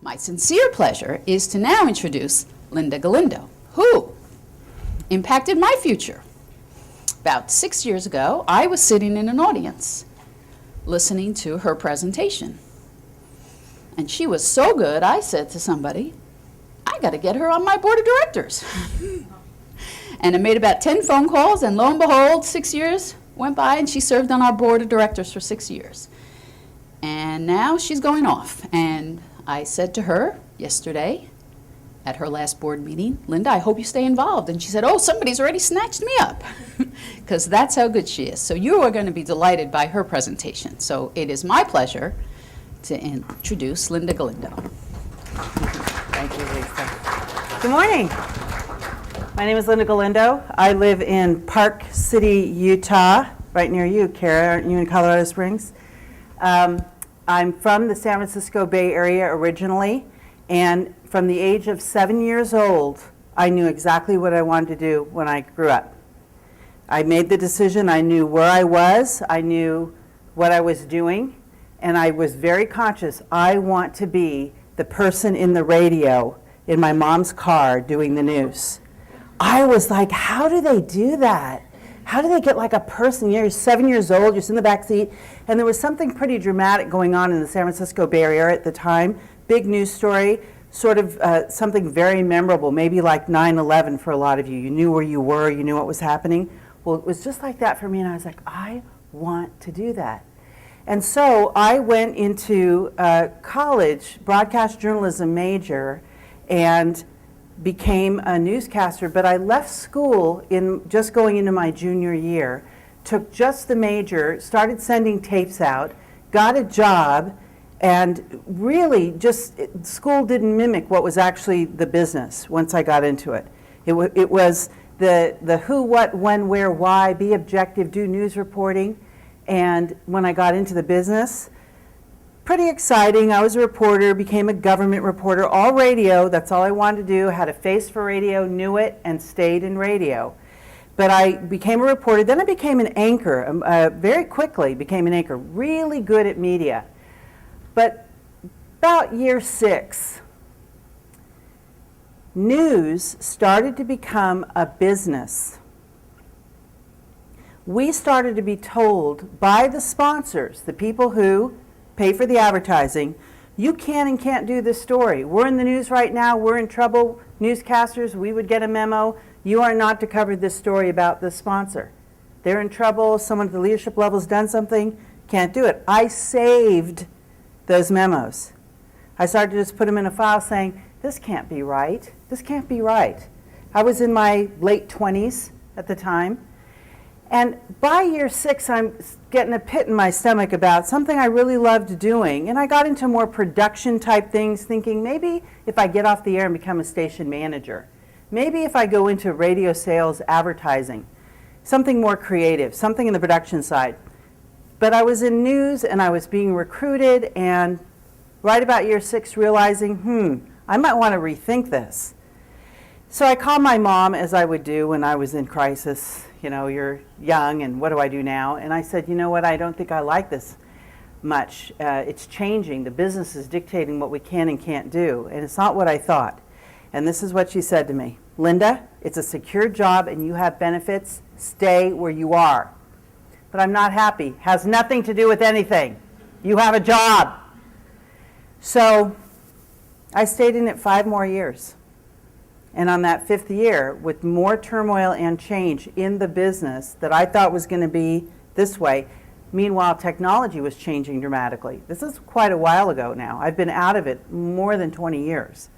My sincere pleasure is to now introduce Linda Galindo, who impacted my future. About 6 years ago, I was sitting in an audience listening to her presentation. And she was so good, I said to somebody, I got to get her on my board of directors. And I made about 10 phone calls, and lo and behold, 6 years went by, and she served on our board of directors for 6 years. And now she's going off. And I said to her yesterday at her last board meeting, Linda, I hope you stay involved. And she said, oh, somebody's already snatched me up, because that's how good she is. So you are going to be delighted by her presentation. So it is my pleasure to introduce Linda Galindo. Thank you, Lisa. Good morning. My name is Linda Galindo. I live in Park City, Utah, right near you, Kara. Aren't you in Colorado Springs? I'm from the San Francisco Bay Area originally, and from the age of 7 years old, I knew exactly what I wanted to do when I grew up. I made the decision. I knew where I was. I knew what I was doing, and I was very conscious. I want to be the person in the radio in my mom's car doing the news. I was like, how do they do that? How do they get like a person? You're 7 years old, you're sitting in the back seat, and there was something pretty dramatic going on in the San Francisco Bay Area at the time. Big news story, sort of something very memorable, maybe like 9/11 for a lot of you. You knew where you were, you knew what was happening. Well, it was just like that for me, and I was like, I want to do that. And so I went into college, broadcast journalism major, and became a newscaster, but I left school in just going into my junior year, took just the major, started sending tapes out, got a job, and really just school didn't mimic what was actually the business once I got into it. It was the who, what, when, where, why, be objective, do news reporting. And when I got into the business, pretty exciting. I was a reporter, became a government reporter, all radio. That's all I wanted to do. Had a face for radio, knew it, and stayed in radio. But I became a reporter. Then I became an anchor. Very quickly became an anchor. Really good at media. But about year 6, news started to become a business. We started to be told by the sponsors, the people who pay for the advertising, you can and can't do this story. We're in the news right now. We're in trouble. Newscasters, we would get a memo. You are not to cover this story about this sponsor. They're in trouble. Someone at the leadership level has done something. Can't do it. I saved those memos. I started to just put them in a file saying, this can't be right. This can't be right. I was in my late 20s at the time. And by year 6, I'm getting a pit in my stomach about something I really loved doing. And I got into more production type things, thinking maybe if I get off the air and become a station manager, maybe if I go into radio sales, advertising, something more creative, something in the production side. But I was in news and I was being recruited, and right about year 6 realizing, I might want to rethink this. So I called my mom, as I would do when I was in crisis. You know, you're young, and what do I do now? And I said, you know what, I don't think I like this much. It's changing. The business is dictating what we can and can't do, and it's not what I thought. And this is what she said to me. Linda, it's a secure job and you have benefits. Stay where you are. But I'm not happy. Has nothing to do with anything. You have a job. So I stayed in it 5 more years. And on that 5th year, with more turmoil and change in the business that I thought was going to be this way, meanwhile, technology was changing dramatically. This is quite a while ago now. I've been out of it more than 20 years.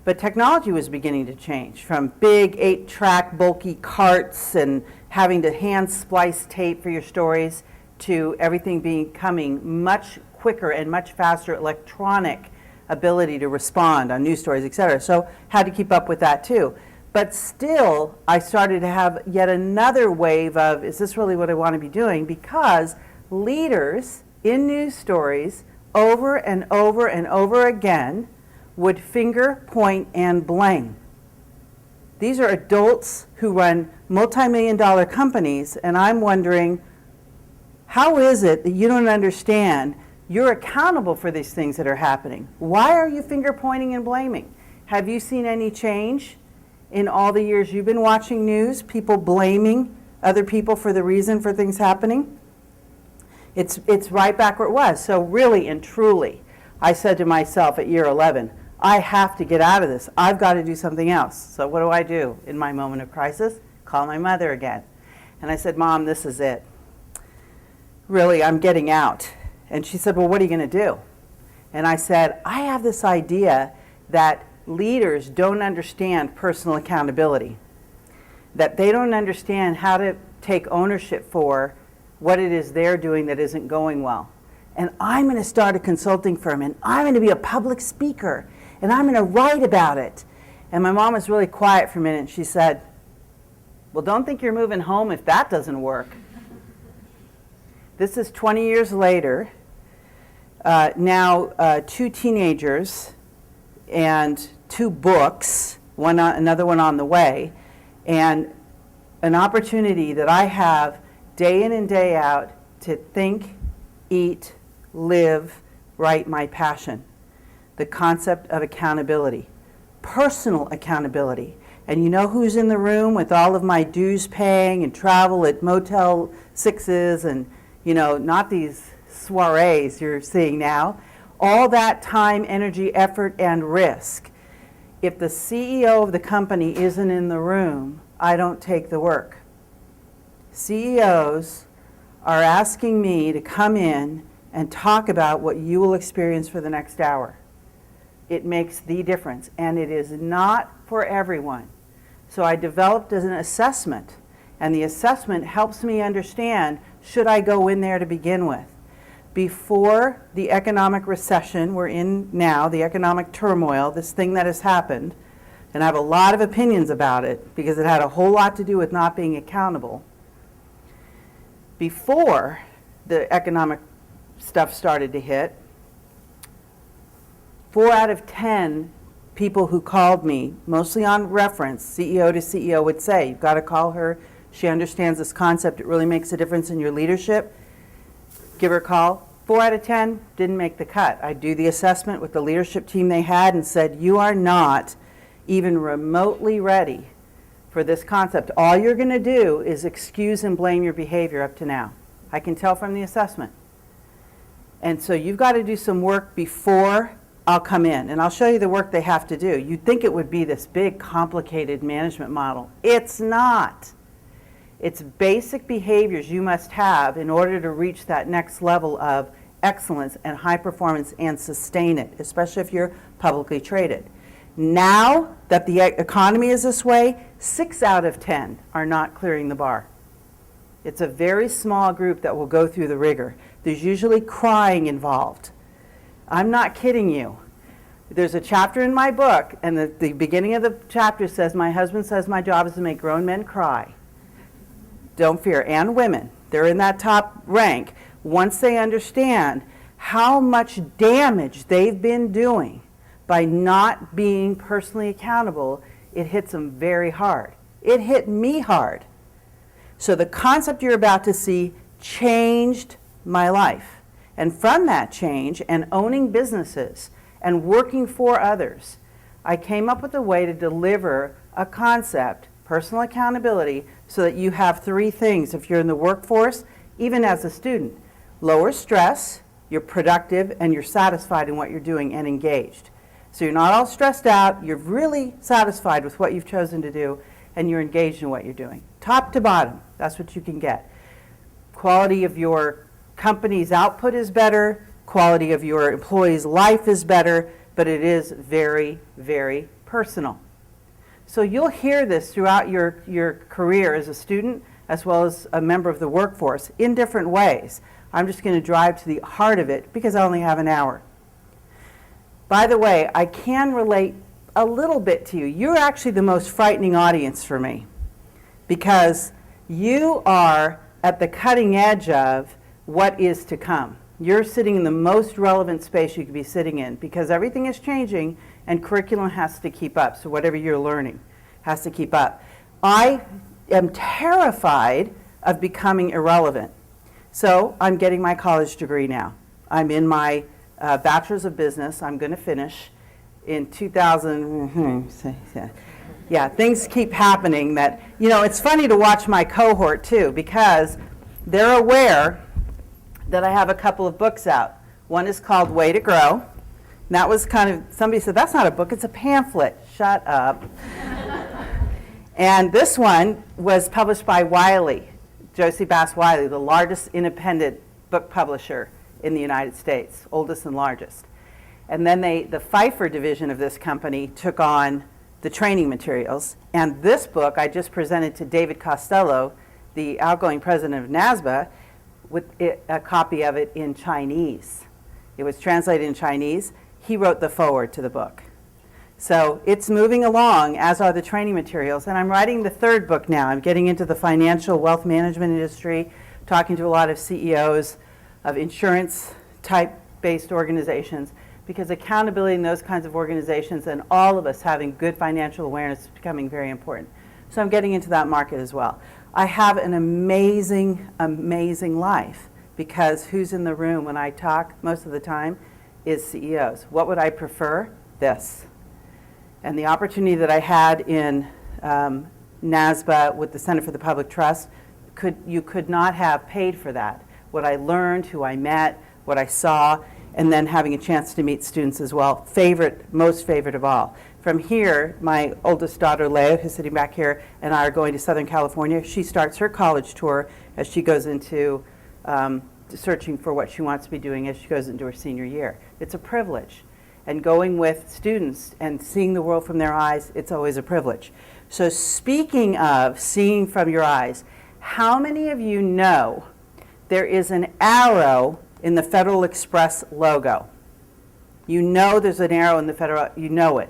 But technology was beginning to change, from big 8-track bulky carts and having to hand splice tape for your stories to everything becoming much quicker and much faster electronic ability to respond on news stories, et cetera. So had to keep up with that too. But still, I started to have yet another wave of, is this really what I want to be doing? Because leaders in news stories over and over and over again would finger, point, and blame. These are adults who run multi-million-dollar companies, and I'm wondering, how is it that you don't understand You're accountable for these things that are happening. Why are you finger pointing and blaming? Have you seen any change in all the years you've been watching news, people blaming other people for the reason for things happening? It's right back where it was. So really and truly, I said to myself at year 11, I have to get out of this. I've got to do something else. So what do I do in my moment of crisis? Call my mother again. And I said, Mom, this is it. Really, I'm getting out. And she said, well, what are you going to do? And I said, I have this idea that leaders don't understand personal accountability, that they don't understand how to take ownership for what it is they're doing that isn't going well. And I'm going to start a consulting firm, and I'm going to be a public speaker, and I'm going to write about it. And my mom was really quiet for a minute, and she said, well, don't think you're moving home if that doesn't work. This is 20 years later. Now 2 teenagers and 2 books, another one on the way, and an opportunity that I have day in and day out to think, eat, live, write my passion. The concept of accountability, personal accountability. And you know who's in the room with all of my dues paying and travel at Motel 6s and, you know, not these soirees you're seeing now. All that time, energy, effort, and risk. If the CEO of the company isn't in the room, I don't take the work. CEOs are asking me to come in and talk about what you will experience for the next hour. It makes the difference, and it is not for everyone. So I developed as an assessment, and the assessment helps me understand, should I go in there to begin with? Before the economic recession we're in now, the economic turmoil, this thing that has happened, and I have a lot of opinions about it because it had a whole lot to do with not being accountable. Before the economic stuff started to hit, 4 out of 10 people who called me, mostly on reference, CEO to CEO, would say, you've got to call her. She understands this concept. It really makes a difference in your leadership. Give her a call. 4 out of 10 didn't make the cut. I do the assessment with the leadership team they had and said, you are not even remotely ready for this concept. All you're going to do is excuse and blame your behavior up to now. I can tell from the assessment. And so you've got to do some work before I'll come in. And I'll show you the work they have to do. You'd think it would be this big, complicated management model. It's not. It's basic behaviors you must have in order to reach that next level of excellence and high performance and sustain it, especially if you're publicly traded. Now that the economy is this way, 6 out of 10 are not clearing the bar. It's a very small group that will go through the rigor. There's usually crying involved. I'm not kidding you. There's a chapter in my book, and the beginning of the chapter says, my husband says my job is to make grown men cry. Don't fear. And women. They're in that top rank. Once they understand how much damage they've been doing by not being personally accountable, it hits them very hard. It hit me hard. So the concept you're about to see changed my life. And from that change and owning businesses and working for others, I came up with a way to deliver a concept, personal accountability, so that you have 3 things if you're in the workforce, even as a student. Lower stress, you're productive, and you're satisfied in what you're doing and engaged. So you're not all stressed out, you're really satisfied with what you've chosen to do, and you're engaged in what you're doing. Top to bottom, that's what you can get. Quality of your company's output is better, quality of your employee's life is better, but it is very, very personal. So you'll hear this throughout your career as a student as well as a member of the workforce in different ways. I'm just going to drive to the heart of it because I only have an hour. By the way, I can relate a little bit to you. You're actually the most frightening audience for me because you are at the cutting edge of what is to come. You're sitting in the most relevant space you could be sitting in because everything is changing and curriculum has to keep up. So whatever you're learning has to keep up. I am terrified of becoming irrelevant. So I'm getting my college degree now. I'm in my Bachelor's of Business. I'm going to finish in 2000. Yeah, things keep happening that, it's funny to watch my cohort too, because they're aware that I have a couple of books out. One is called Way to Grow. And that was somebody said, that's not a book, it's a pamphlet. Shut up. And this one was published by Wiley, Josie Bass Wiley, the largest independent book publisher in the United States, oldest and largest. And then the Pfeiffer division of this company took on the training materials. And this book I just presented to David Costello, the outgoing president of NASBA, with a copy of it in Chinese. It was translated in Chinese. He wrote the foreword to the book. So it's moving along, as are the training materials. And I'm writing the third book now. I'm getting into the financial wealth management industry, talking to a lot of CEOs of insurance-type-based organizations, because accountability in those kinds of organizations and all of us having good financial awareness is becoming very important. So I'm getting into that market as well. I have an amazing, amazing life, because who's in the room when I talk most of the time is CEOs. What would I prefer? This. And the opportunity that I had in NASBA with the Center for the Public Trust, you could not have paid for that. What I learned, who I met, what I saw, and then having a chance to meet students as well. Most favorite of all. From here, my oldest daughter, Leah, who's sitting back here, and I are going to Southern California. She starts her college tour as she goes into searching for what she wants to be doing as she goes into her senior year. It's a privilege. And going with students and seeing the world from their eyes, it's always a privilege. So speaking of seeing from your eyes, how many of you know there is an arrow in the Federal Express logo? You know there's an arrow in the Federal, you know it.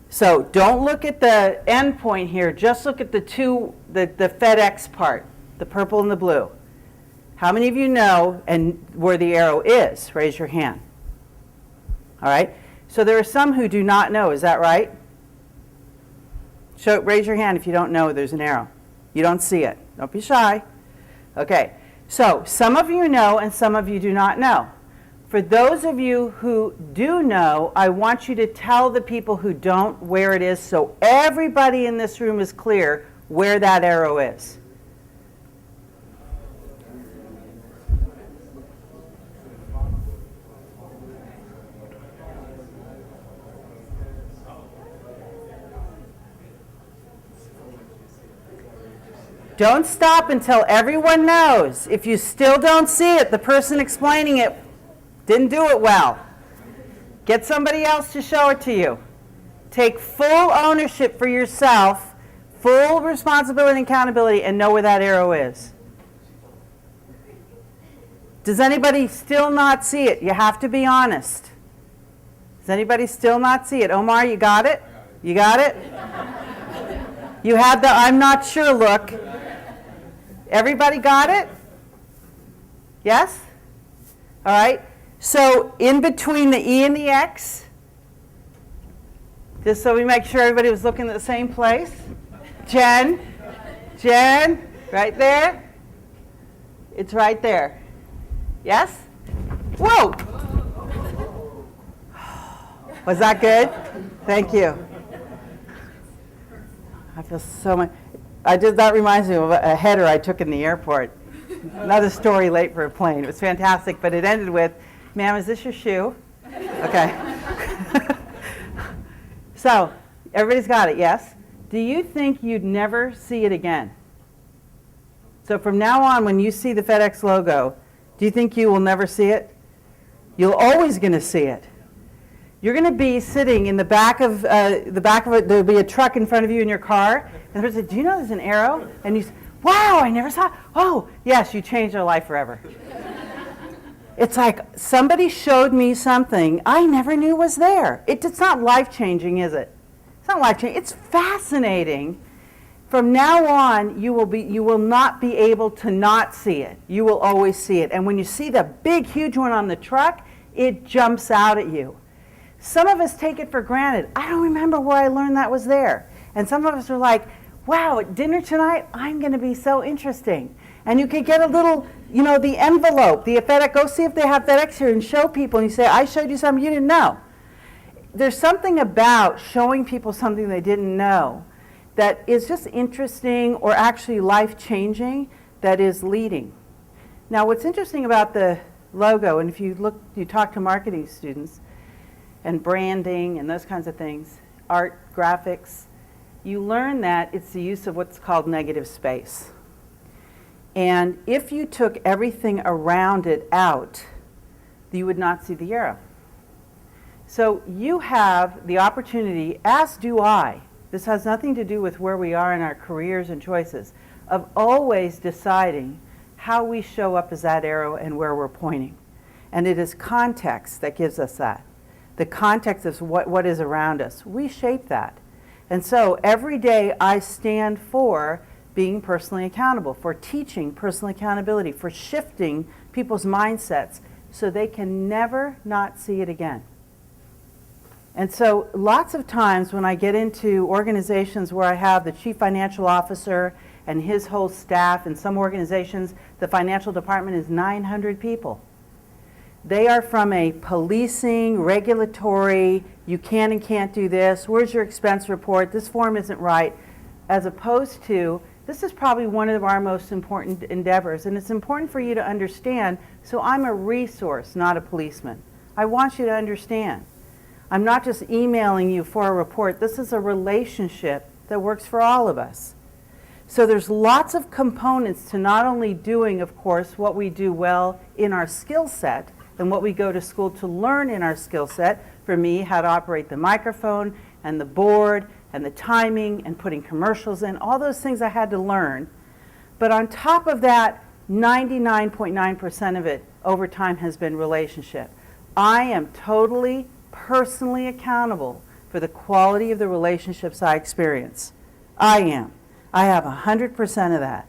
So don't look at the end point here, just look at the FedEx part, the purple and the blue. How many of you know and where the arrow is? Raise your hand. All right, so there are some who do not know, is that right? Raise your hand if you don't know there's an arrow. You don't see it. Don't be shy. Okay, so some of you know and some of you do not know. For those of you who do know, I want you to tell the people who don't where it is, so everybody in this room is clear where that arrow is. Don't stop until everyone knows. If you still don't see it, the person explaining it didn't do it well. Get somebody else to show it to you. Take full ownership for yourself, full responsibility and accountability, and know where that arrow is. Does anybody still not see it? You have to be honest. Does anybody still not see it? Omar, you got it? You got it? You had the I'm not sure look. Everybody got it? Yes? All right. So in between the E and the X, just so we make sure everybody was looking at the same place. Jen, right there. It's right there. Yes? Whoa! Was that good? Thank you. I feel so much. That reminds me of a header I took in the airport. Another story late for a plane. It was fantastic, but it ended with, "Ma'am, is this your shoe?" Okay. So, everybody's got it, yes? Do you think you'd never see it again? So from now on, when you see the FedEx logo, do you think you will never see it? You're always going to see it. You're going to be sitting in the back of it. There'll be a truck in front of you in your car, and they'll say, "Do you know there's an arrow?" And you say, "Wow, I never saw it." Oh, yes, you changed their life forever. It's like somebody showed me something I never knew was there. It's not life-changing, is it? It's not life-changing. It's fascinating. From now on, you will not be able to not see it. You will always see it. And when you see the big, huge one on the truck, it jumps out at you. Some of us take it for granted. I don't remember where I learned that was there. And some of us are like, wow, at dinner tonight, I'm going to be so interesting. And you could get a little, the envelope, the FedEx, go see if they have FedEx here and show people, and you say, I showed you something you didn't know. There's something about showing people something they didn't know that is just interesting or actually life-changing that is leading. Now, what's interesting about the logo, and if you talk to marketing students and branding and those kinds of things, art, graphics, you learn that it's the use of what's called negative space. And if you took everything around it out, you would not see the arrow. So you have the opportunity, as do I, this has nothing to do with where we are in our careers and choices, of always deciding how we show up as that arrow and where we're pointing. And it is context that gives us that. The context is what is around us. We shape that. And so every day I stand for being personally accountable, for teaching personal accountability, for shifting people's mindsets so they can never not see it again. And so lots of times when I get into organizations where I have the chief financial officer and his whole staff, in some organizations the financial department is 900 people. They are from a policing, regulatory, you can and can't do this, where's your expense report, this form isn't right, as opposed to, this is probably one of our most important endeavors, and it's important for you to understand, so I'm a resource, not a policeman. I want you to understand. I'm not just emailing you for a report, this is a relationship that works for all of us. So there's lots of components to not only doing, of course, what we do well in our skill set, and what we go to school to learn in our skill set, for me, how to operate the microphone and the board and the timing and putting commercials in, all those things I had to learn. But on top of that, 99.9% of it over time has been relationship. I am totally, personally accountable for the quality of the relationships I experience. I am. I have 100% of that.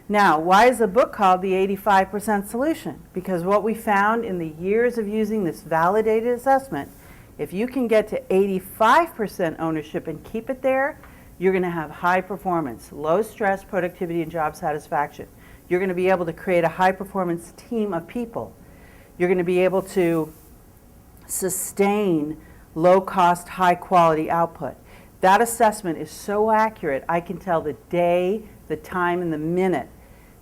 Now, why is the book called The 85% Solution? Because what we found in the years of using this validated assessment, if you can get to 85% ownership and keep it there, you're going to have high performance, low stress, productivity, and job satisfaction. You're going to be able to create a high performance team of people. You're going to be able to sustain low cost, high quality output. That assessment is so accurate, I can tell the day, the time, and the minute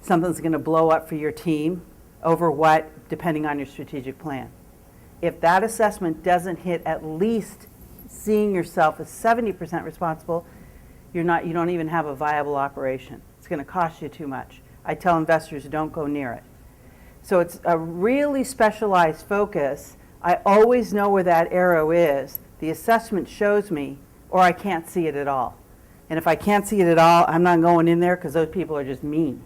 something's going to blow up for your team over what, depending on your strategic plan. If that assessment doesn't hit at least seeing yourself as 70% responsible, you don't even have a viable operation. It's going to cost you too much. I tell investors, don't go near it. So it's a really specialized focus. I always know where that arrow is. The assessment shows me, or I can't see it at all. And if I can't see it at all, I'm not going in there because those people are just mean.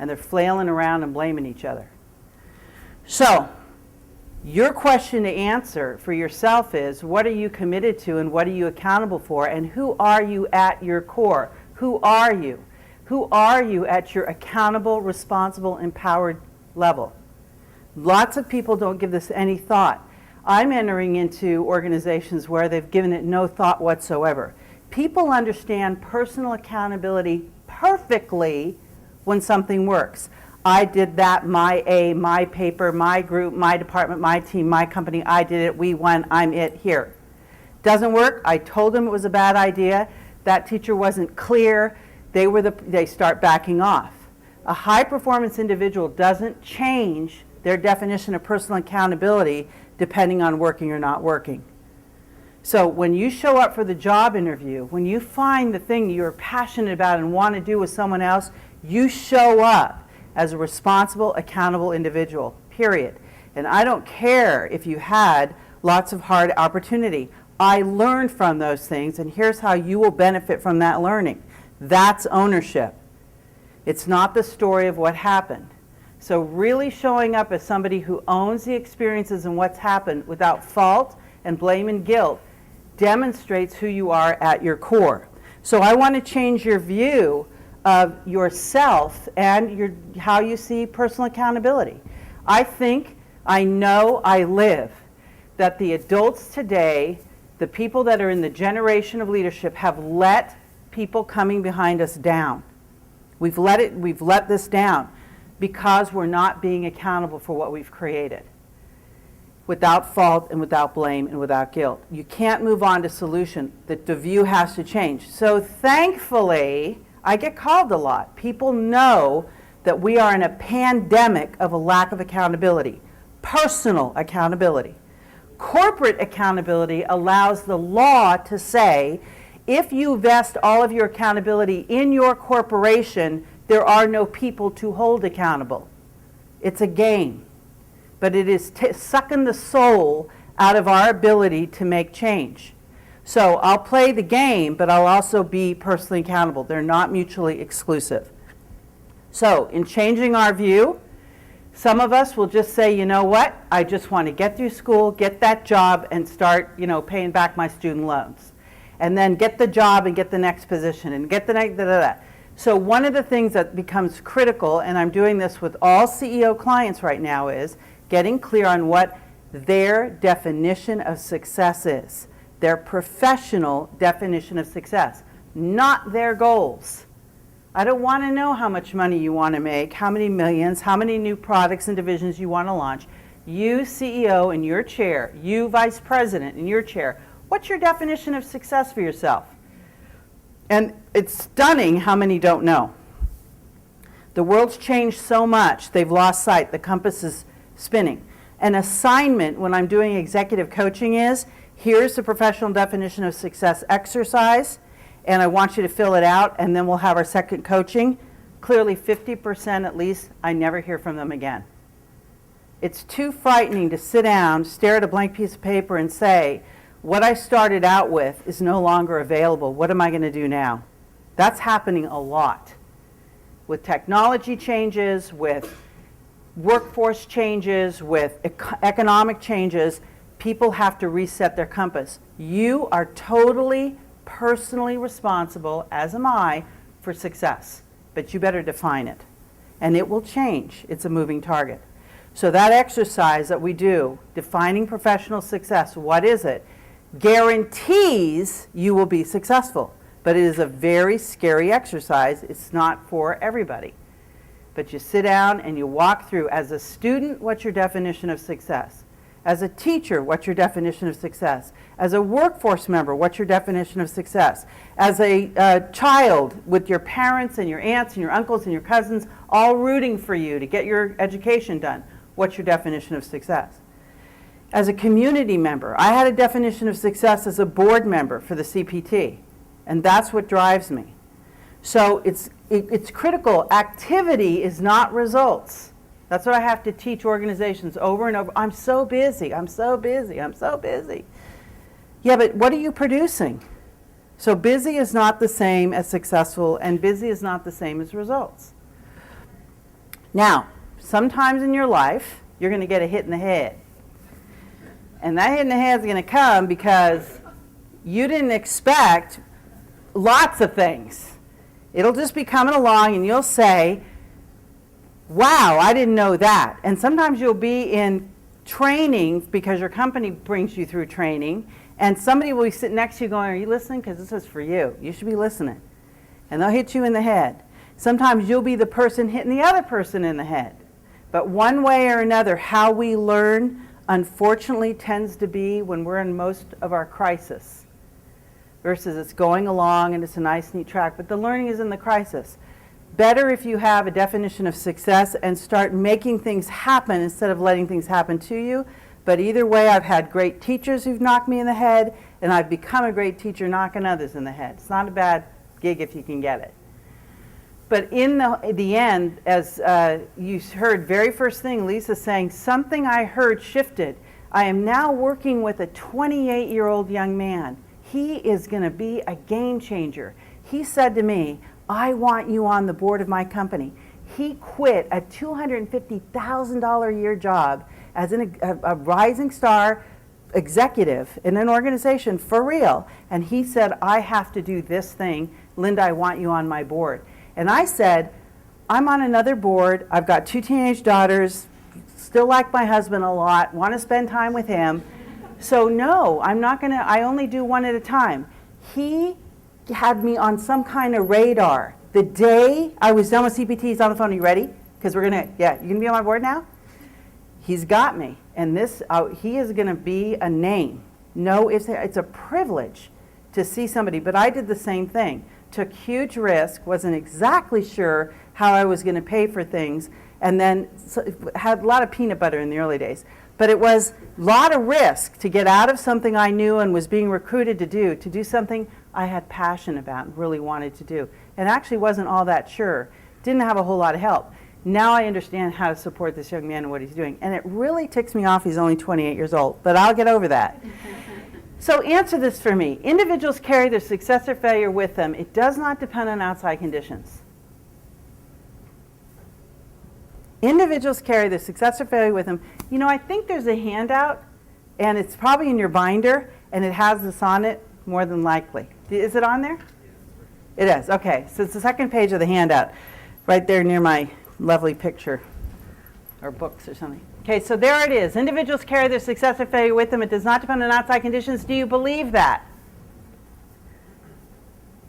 And they're flailing around and blaming each other. So, your question to answer for yourself is, what are you committed to and what are you accountable for? And who are you at your core? Who are you? Who are you at your accountable, responsible, empowered level? Lots of people don't give this any thought. I'm entering into organizations where they've given it no thought whatsoever. People understand personal accountability perfectly when something works. I did that, my paper, my group, my department, my team, my company, I did it, we won, I'm it, here. Doesn't work, I told them it was a bad idea, that teacher wasn't clear, they start backing off. A high performance individual doesn't change their definition of personal accountability depending on working or not working. So when you show up for the job interview, when you find the thing you're passionate about and want to do with someone else, you show up as a responsible, accountable individual, period. And I don't care if you had lots of hard opportunity. I learned from those things, and here's how you will benefit from that learning. That's ownership. It's not the story of what happened. So really showing up as somebody who owns the experiences and what's happened without fault and blame and guilt demonstrates who you are at your core. So I want to change your view of yourself and how you see personal accountability. I think, I know, I live that the adults today, the people that are in the generation of leadership, have let people coming behind us down. We've let this down because we're not being accountable for what we've created, without fault and without blame and without guilt. You can't move on to solution. The view has to change. So thankfully, I get called a lot. People know that we are in a pandemic of a lack of accountability, personal accountability. Corporate accountability allows the law to say, if you vest all of your accountability in your corporation, there are no people to hold accountable. It's a game, but it is sucking the soul out of our ability to make change. So I'll play the game, but I'll also be personally accountable. They're not mutually exclusive. So in changing our view, some of us will just say, you know what, I just want to get through school, get that job, and start, paying back my student loans. And then get the job and get the next position and get the next, So one of the things that becomes critical, and I'm doing this with all CEO clients right now, is getting clear on what their definition of success is. Their professional definition of success, not their goals. I don't want to know how much money you want to make, how many millions, how many new products and divisions you want to launch. You, CEO, in your chair, you, Vice President, in your chair, what's your definition of success for yourself? And it's stunning how many don't know. The world's changed so much, they've lost sight. The compass is spinning. An assignment when I'm doing executive coaching is, here's the professional definition of success exercise, and I want you to fill it out, and then we'll have our second coaching. Clearly 50% at least, I never hear from them again. It's too frightening to sit down, stare at a blank piece of paper and say, what I started out with is no longer available. What am I going to do now? That's happening a lot. With technology changes, with workforce changes, with economic changes, people have to reset their compass. You are totally, personally responsible, as am I, for success. But you better define it. And it will change. It's a moving target. So that exercise that we do, defining professional success, what is it? Guarantees you will be successful. But it is a very scary exercise. It's not for everybody. But you sit down and you walk through, as a student, what's your definition of success? As a teacher, what's your definition of success? As a workforce member, what's your definition of success? As a child, with your parents and your aunts and your uncles and your cousins all rooting for you to get your education done, what's your definition of success? As a community member, I had a definition of success as a board member for the CPT, and that's what drives me. So it's critical. Activity is not results. That's what I have to teach organizations over and over. I'm so busy, I'm so busy, I'm so busy. Yeah, but what are you producing? So busy is not the same as successful, and busy is not the same as results. Now, sometimes in your life, you're going to get a hit in the head. And that hit in the head is going to come because you didn't expect lots of things. It'll just be coming along and you'll say, wow, I didn't know that. And sometimes you'll be in training because your company brings you through training, and somebody will be sitting next to you going, are you listening? Because this is for you. You should be listening. And they'll hit you in the head. Sometimes you'll be the person hitting the other person in the head. But one way or another, how we learn, unfortunately, tends to be when we're in most of our crisis, versus it's going along and it's a nice, neat track. But the learning is in the crisis. Better if you have a definition of success and start making things happen instead of letting things happen to you. But either way, I've had great teachers who've knocked me in the head, and I've become a great teacher knocking others in the head. It's not a bad gig if you can get it. But in the end, as you heard, very first thing, Lisa saying, something I heard shifted. I am now working with a 28-year-old young man. He is going to be a game changer. He said to me, I want you on the board of my company. He quit a $250,000 a year job as a rising star executive in an organization for real. And he said, I have to do this thing. Linda, I want you on my board. And I said, I'm on another board. I've got 2 teenage daughters, still like my husband a lot, want to spend time with him. So no, I'm not going to, I only do one at a time. He had me on some kind of radar. The day I was done with CPT, he's on the phone. Are you ready? Because we're going to, yeah, you going to be on my board now? He's got me. And this, he is going to be a name. No, it's a privilege to see somebody. But I did the same thing. Took huge risk, wasn't exactly sure how I was going to pay for things, and then had a lot of peanut butter in the early days. But it was a lot of risk to get out of something I knew and was being recruited to do something I had passion about and really wanted to do. And actually wasn't all that sure. Didn't have a whole lot of help. Now I understand how to support this young man and what he's doing. And it really ticks me off he's only 28 years old, but I'll get over that. So answer this for me. Individuals carry their success or failure with them. It does not depend on outside conditions. Individuals carry their success or failure with them. You know, I think there's a handout, and it's probably in your binder, and it has this on it, more than likely. Is it on there? It is. Okay. So it's the second page of the handout, right there near my lovely picture, or books or something. Okay, so there it is. Individuals carry their success or failure with them. It does not depend on outside conditions. Do you believe that?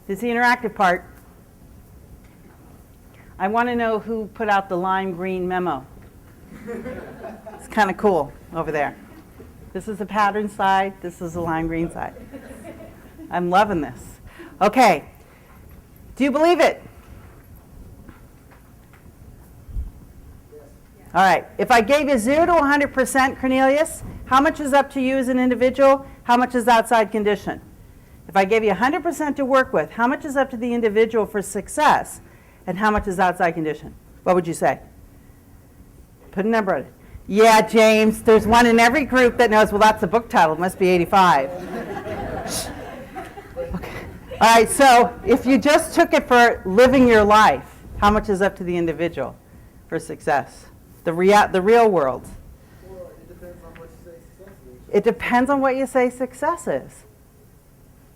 This is the interactive part. I want to know who put out the lime green memo. It's kind of cool over there. This is the pattern side. This is the lime green side. I'm loving this. Okay. Do you believe it? All right. If I gave you 0 to 100%, Cornelius, how much is up to you as an individual? How much is outside condition? If I gave you 100% to work with, how much is up to the individual for success? And how much is outside condition? What would you say? Put a number on it. Yeah, James, there's one in every group that knows, well, that's the book title. It must be 85. Okay. All right, so if you just took it for living your life, how much is up to the individual for success? The real world. Well, it depends on what you say success is. It depends on what you say success is.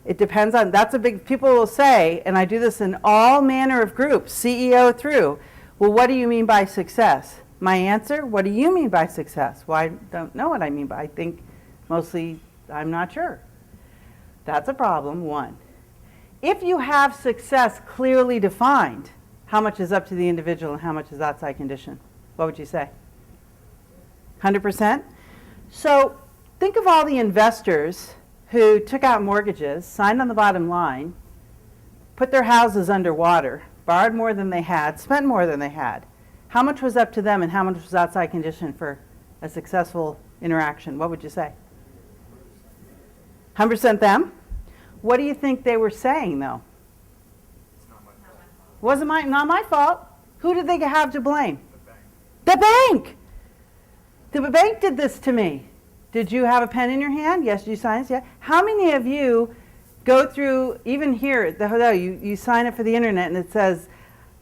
It depends on, that's a big, people will say, and I do this in all manner of groups, CEO through, well, what do you mean by success? My answer, what do you mean by success? Well, I don't know what I mean by, I think mostly I'm not sure. That's a problem, one. If you have success clearly defined, how much is up to the individual and how much is outside condition? What would you say? 100%? So think of all the investors who took out mortgages, signed on the bottom line, put their houses underwater, borrowed more than they had, spent more than they had. How much was up to them and how much was outside condition for a successful interaction? What would you say? 100% them? What do you think they were saying, though? It's not my fault. Wasn't not my fault. Who did they have to blame? The bank. The bank! The bank did this to me. Did you have a pen in your hand? Yes, you signed it? Yeah. How many of you go through, even here at the hotel, you sign up for the internet and it says,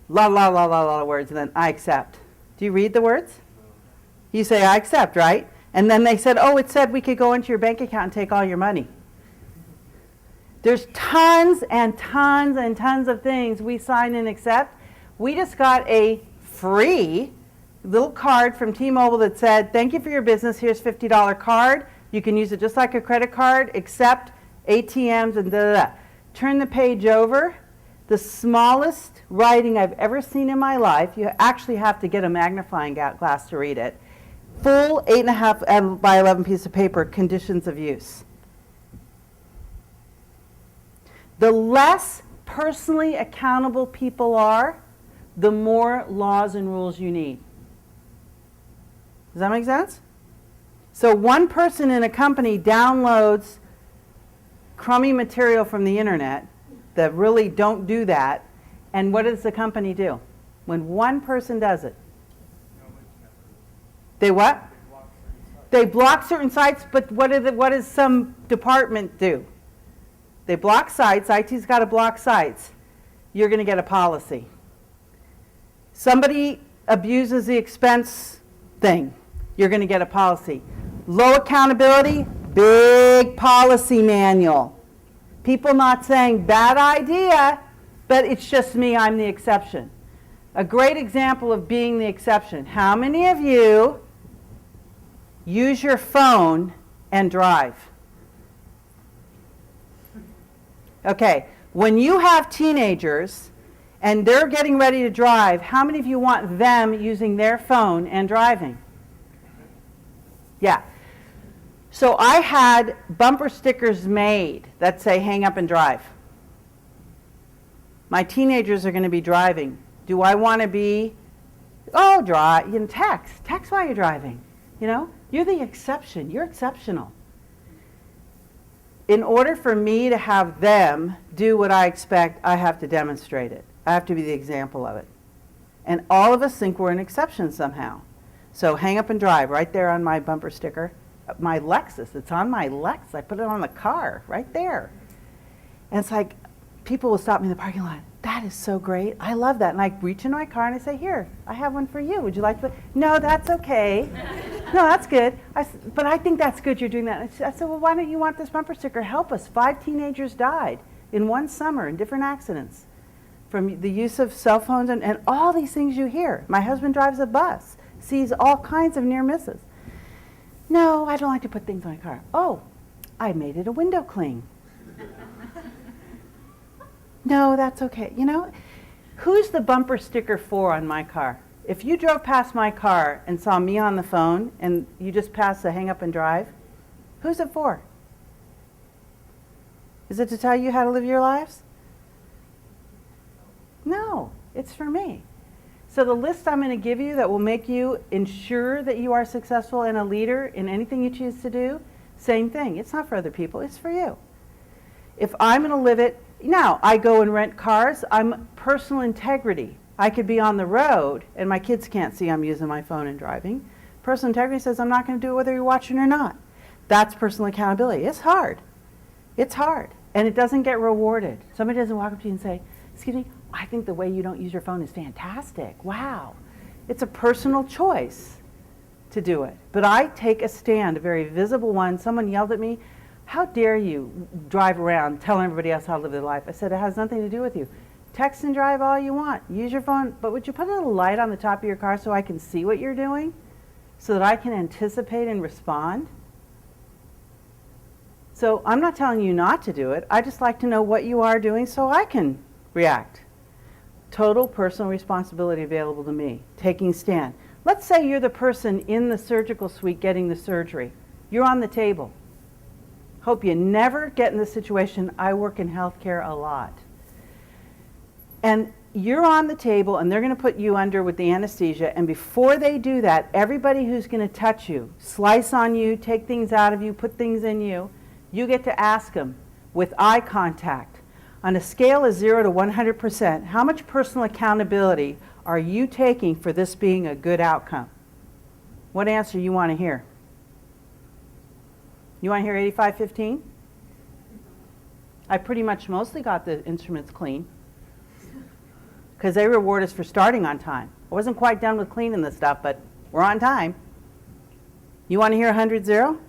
la la la la la words, and then I accept. Do you read the words? You say, I accept, right? And then they said, oh, it said we could go into your bank account and take all your money. There's tons and tons and tons of things we sign and accept. We just got a free little card from T-Mobile that said, thank you for your business, here's $50 card. You can use it just like a credit card, except ATMs and da-da-da. Turn the page over. The smallest writing I've ever seen in my life, you actually have to get a magnifying glass to read it. Full 8.5 by 11 piece of paper, conditions of use. The less personally accountable people are, the more laws and rules you need. Does that make sense? So one person in a company downloads crummy material from the internet that really don't do that, and what does the company do? When one person does it, they what? They block certain sites, but what does some department do? They block sites. IT's got to block sites. You're going to get a policy. Somebody abuses the expense thing. You're going to get a policy. Low accountability, big policy manual. People not saying bad idea, but it's just me, I'm the exception. A great example of being the exception. How many of you use your phone and drive? Okay, when you have teenagers and they're getting ready to drive, how many of you want them using their phone and driving? Yeah. So I had bumper stickers made that say hang up and drive. My teenagers are going to be driving. Do I want to be, oh, drive, text while you're driving. You know, you're the exception. You're exceptional. In order for me to have them do what I expect, I have to demonstrate it. I have to be the example of it. And all of us think we're an exception somehow. So hang up and drive right there on my bumper sticker. My Lexus, it's on my Lexus. I put it on the car right there. And it's like, people will stop me in the parking lot. That is so great. I love that. And I reach into my car and I say, here, I have one for you. Would you like to? No, that's okay. No, that's good. But I think that's good you're doing that. I said, well, why don't you want this bumper sticker? Help us. 5 teenagers died in one summer in different accidents from the use of cell phones and all these things you hear. My husband drives a bus, sees all kinds of near misses. No, I don't like to put things on my car. Oh, I made it a window cling. No, that's okay. You know, who's the bumper sticker for on my car? If you drove past my car and saw me on the phone and you just passed the hang up and drive, who's it for? Is it to tell you how to live your lives? No, it's for me. So the list I'm going to give you that will make you ensure that you are successful and a leader in anything you choose to do, same thing. It's not for other people, it's for you. If I'm going to live it, now I go and rent cars, I'm personal integrity. I could be on the road and my kids can't see I'm using my phone and driving. Personal integrity says I'm not going to do it whether you're watching or not. That's personal accountability. It's hard. It's hard. And it doesn't get rewarded. Somebody doesn't walk up to you and say, excuse me, I think the way you don't use your phone is fantastic. Wow. It's a personal choice to do it. But I take a stand, a very visible one. Someone yelled at me, how dare you drive around telling everybody else how to live their life? I said, it has nothing to do with you. Text and drive all you want. Use your phone, but would you put a little light on the top of your car so I can see what you're doing? So that I can anticipate and respond? So I'm not telling you not to do it. I just like to know what you are doing so I can react. Total personal responsibility available to me. Taking stand. Let's say you're the person in the surgical suite getting the surgery. You're on the table. Hope you never get in this situation. I work in healthcare a lot. And you're on the table and they're going to put you under with the anesthesia, and before they do that, everybody who's going to touch you, slice on you, take things out of you, put things in you, you get to ask them with eye contact, on a scale of 0 to 100%, how much personal accountability are you taking for this being a good outcome? What answer you want to hear? You want to hear 85-15? I pretty much mostly got the instruments clean because they reward us for starting on time. I wasn't quite done with cleaning the stuff, but we're on time. You want to hear 100-0?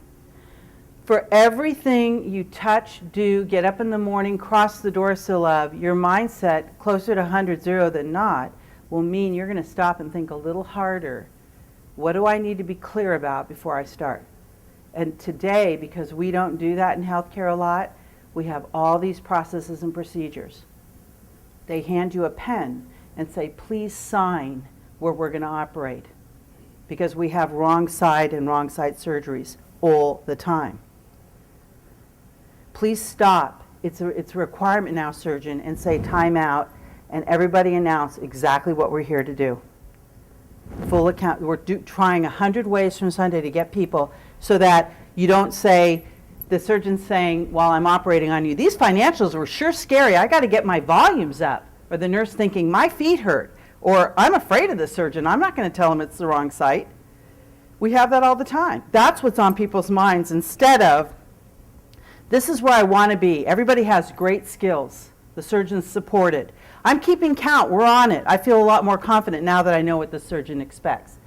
For everything you touch, do, get up in the morning, cross the doorsill of, your mindset closer to 100-0 than not will mean you're going to stop and think a little harder. What do I need to be clear about before I start? And today, because we don't do that in healthcare a lot, we have all these processes and procedures. They hand you a pen and say, please sign where we're going to operate, because we have wrong side and wrong side surgeries all the time. Please stop. It's a requirement now, surgeon, and say time out, and everybody announce exactly what we're here to do. Full account. We're trying 100 ways from Sunday to get people so that you don't say, the surgeon's saying while I'm operating on you, these financials were sure scary, I got to get my volumes up. Or the nurse thinking, my feet hurt. Or I'm afraid of the surgeon, I'm not going to tell him it's the wrong site. We have that all the time. That's what's on people's minds instead of, this is where I want to be. Everybody has great skills. The surgeon's supported. I'm keeping count. We're on it. I feel a lot more confident now that I know what the surgeon expects.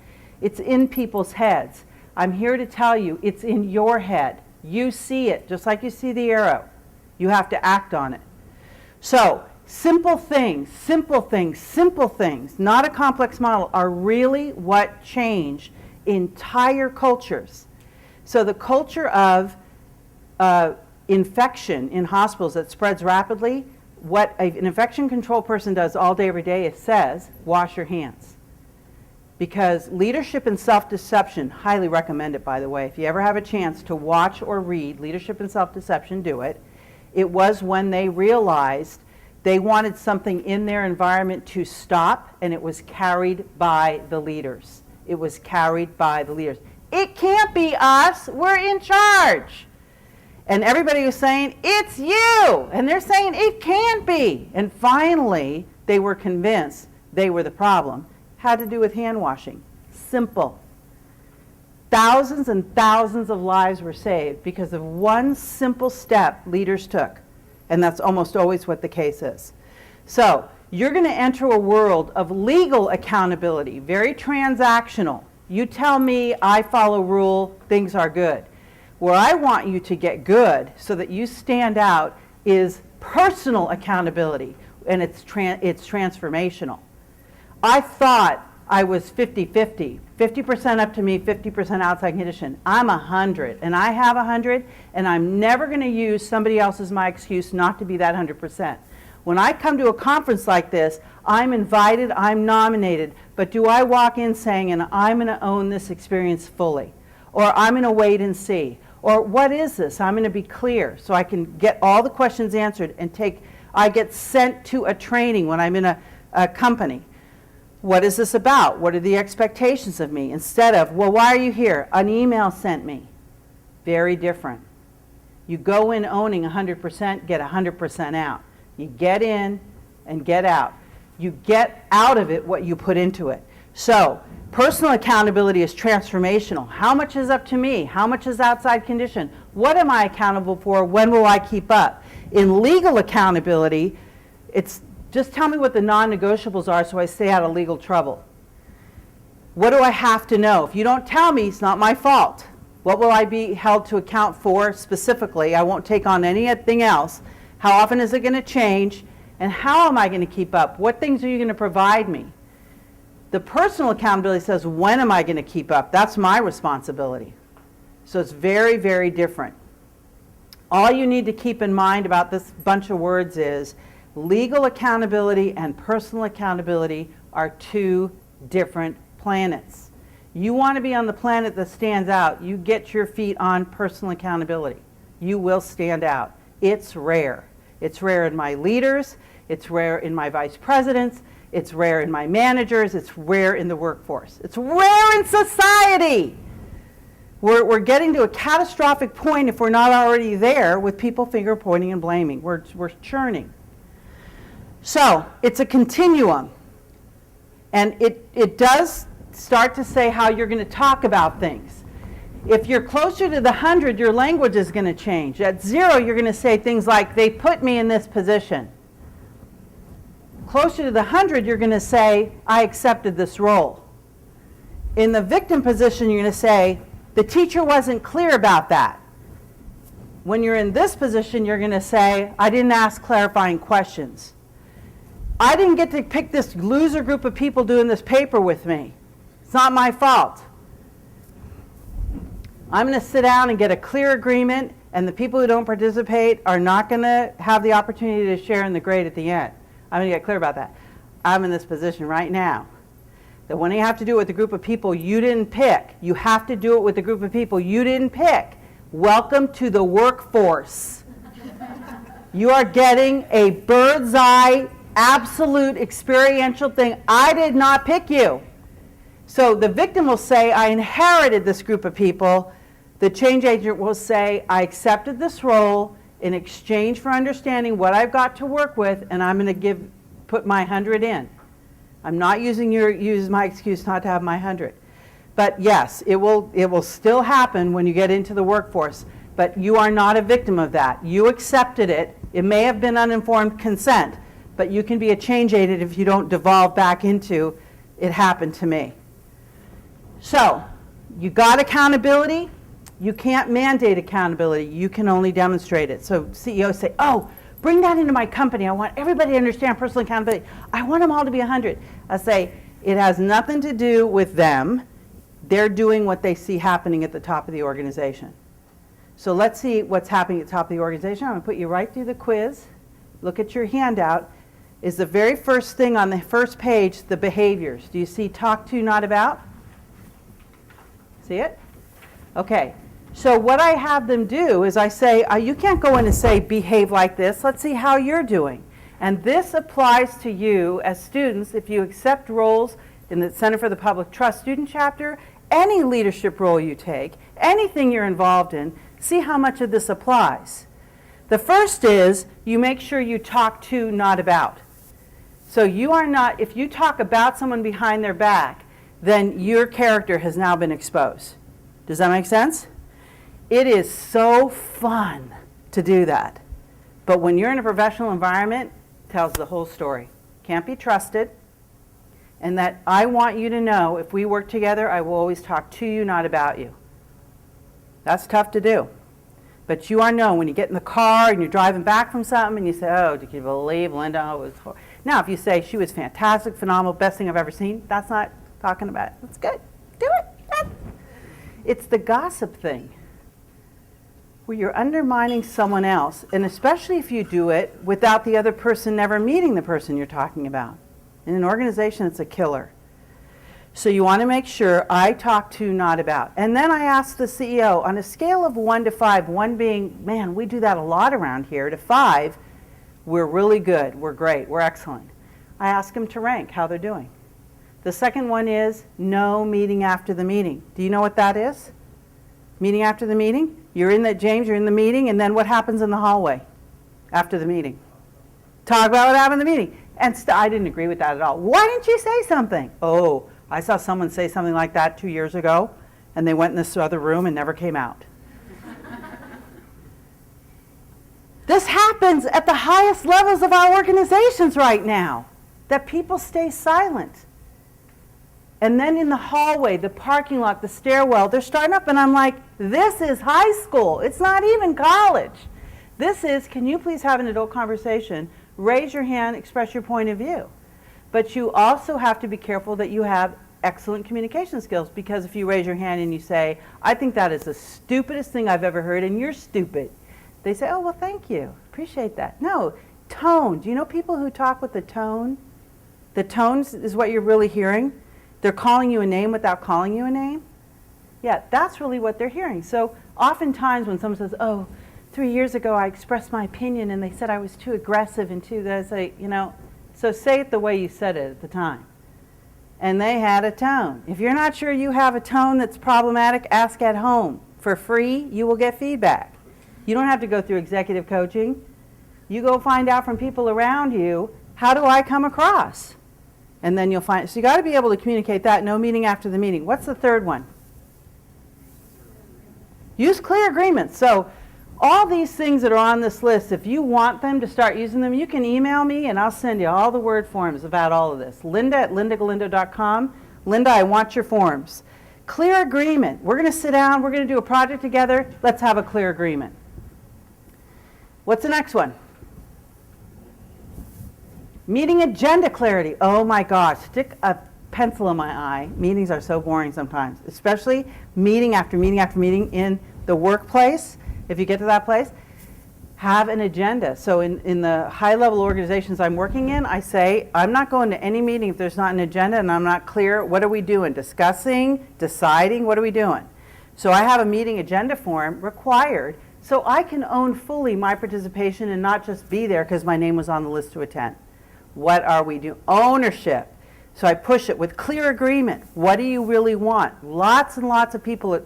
It's in people's heads. I'm here to tell you it's in your head. You see it, just like you see the arrow. You have to act on it. So, simple things, not a complex model, are really what change entire cultures. So the culture of infection in hospitals that spreads rapidly, what an infection control person does all day, every day, it says, wash your hands. Because Leadership and Self-Deception, highly recommend it, by the way. If you ever have a chance to watch or read Leadership and Self-Deception, do it. It was when they realized they wanted something in their environment to stop, and it was carried by the leaders. It was carried by the leaders. It can't be us. We're in charge. And everybody was saying, it's you. And they're saying, it can't be. And finally, they were convinced they were the problem. Had to do with hand washing. Simple. Thousands and thousands of lives were saved because of one simple step leaders took. And that's almost always what the case is. So you're going to enter a world of legal accountability, very transactional. You tell me, I follow rule, things are good. Where I want you to get good so that you stand out is personal accountability, and it's transformational. I thought I was 50-50, 50% up to me, 50% outside condition. I'm 100, and I have 100, and I'm never going to use somebody else as my excuse not to be that 100%. When I come to a conference like this, I'm invited, I'm nominated, but do I walk in saying, and I'm going to own this experience fully, or I'm going to wait and see, or what is this? I'm going to be clear so I can get all the questions answered and I get sent to a training when I'm in a company. What is this about? What are the expectations of me? Instead of, well, why are you here? An email sent me. Very different. You go in owning 100%, get 100% out. You get in and get out. You get out of it what you put into it. So personal accountability is transformational. How much is up to me? How much is outside condition? What am I accountable for? When will I keep up? In legal accountability, it's just tell me what the non-negotiables are so I stay out of legal trouble. What do I have to know? If you don't tell me, it's not my fault. What will I be held to account for specifically? I won't take on anything else. How often is it going to change? And how am I going to keep up? What things are you going to provide me? The personal accountability says, when am I going to keep up? That's my responsibility. So it's very, very different. All you need to keep in mind about this bunch of words is legal accountability and personal accountability are two different planets. You want to be on the planet that stands out, you get your feet on personal accountability. You will stand out. It's rare. It's rare in my leaders. It's rare in my vice presidents. It's rare in my managers. It's rare in the workforce. It's rare in society. We're getting to a catastrophic point if we're not already there with people finger pointing and blaming. We're churning. So it's a continuum. And it does start to say how you're going to talk about things. If you're closer to the 100, your language is going to change. At 0, you're going to say things like, they put me in this position. Closer to the 100, you're going to say, I accepted this role. In the victim position, you're going to say, the teacher wasn't clear about that. When you're in this position, you're going to say, I didn't ask clarifying questions. I didn't get to pick this loser group of people doing this paper with me. It's not my fault. I'm going to sit down and get a clear agreement, and the people who don't participate are not going to have the opportunity to share in the grade at the end. I'm going to get clear about that. I'm in this position right now that when you have to do it with a group of people you didn't pick, you have to do it with a group of people you didn't pick. Welcome to the workforce. You are getting a bird's eye, absolute experiential thing. I did not pick you. So the victim will say, I inherited this group of people. The change agent will say, I accepted this role in exchange for understanding what I've got to work with, and I'm going to put my 100 in. I'm not use my excuse not to have my 100. But yes, it will still happen when you get into the workforce. But you are not a victim of that. You accepted it. It may have been uninformed consent, but you can be a change agent if you don't devolve back into, it happened to me. So, you got accountability. You can't mandate accountability. You can only demonstrate it. So CEOs say, oh, bring that into my company. I want everybody to understand personal accountability. I want them all to be 100. I say, it has nothing to do with them. They're doing what they see happening at the top of the organization. So let's see what's happening at the top of the organization. I'm going to put you right through the quiz. look at your handout, is the very first thing on the first page, the behaviors. Do you see talk to, not about? See it? Okay. So what I have them do is I say, you can't go in and say, behave like this. Let's see how you're doing. And this applies to you as students if you accept roles in the Center for the Public Trust student chapter, any leadership role you take, anything you're involved in, see how much of this applies. The first is you make sure you talk to, not about. So you are not, if you talk about someone behind their back, then your character has now been exposed. Does that make sense? It is so fun to do that. But when you're in a professional environment, it tells the whole story. Can't be trusted. And that I want you to know, if we work together, I will always talk to you, not about you. That's tough to do. But you are known when you get in the car and you're driving back from something and you say, oh, did you believe Linda? Oh, it was horrible. Now, if you say she was fantastic, phenomenal, best thing I've ever seen, that's not talking about it. That's good. Do it. It's the gossip thing where you're undermining someone else, and especially if you do it without the other person never meeting the person you're talking about. In an organization, it's a killer. So you want to make sure I talk to, not about. And then I ask the CEO, on a scale of 1 to 5, 1 being, man, we do that a lot around here, to 5, we're really good, we're great, we're excellent. I ask them to rank how they're doing. The second one is no meeting after the meeting. Do you know what that is? Meeting after the meeting? You're in that, James, you're in the meeting, and then what happens in the hallway after the meeting? Talk about what happened in the meeting. And I didn't agree with that at all. Why didn't you say something? Oh, I saw someone say something like that 2 years ago, and they went in this other room and never came out. This happens at the highest levels of our organizations right now, that people stay silent. And then in the hallway, the parking lot, the stairwell, they're starting up, and I'm like, this is high school. It's not even college. This is, can you please have an adult conversation? Raise your hand, express your point of view. But you also have to be careful that you have excellent communication skills, because if you raise your hand and you say, I think that is the stupidest thing I've ever heard, and you're stupid, they say, oh, well, thank you. Appreciate that. No, tone. Do you know people who talk with the tone? The tones is what you're really hearing. They're calling you a name without calling you a name. Yeah, that's really what they're hearing. So oftentimes when someone says, oh, 3 years ago I expressed my opinion and they said I was too aggressive and too, they say, you know, so say it the way you said it at the time. And they had a tone. If you're not sure you have a tone that's problematic, ask at home. For free, you will get feedback. You don't have to go through executive coaching. You go find out from people around you, how do I come across? And then you'll find, so you got to be able to communicate that, no meeting after the meeting. What's the third one? Use clear agreements. So all these things that are on this list, if you want them to start using them, you can email me and I'll send you all the Word forms about all of this. Linda@lindagalindo.com. Linda, I want your forms. Clear agreement. We're going to sit down. We're going to do a project together. Let's have a clear agreement. What's the next one? Meeting agenda clarity. Oh my gosh, stick a pencil in my eye. Meetings are so boring sometimes, especially meeting after meeting after meeting in the workplace. If you get to that place, have an agenda. So in the high-level organizations I'm working in, I say, I'm not going to any meeting if there's not an agenda and I'm not clear. What are we doing? Discussing, deciding, what are we doing? So I have a meeting agenda form required so I can own fully my participation and not just be there because my name was on the list to attend. What are we doing? Ownership. So I push it with clear agreement. What do you really want? Lots and lots of people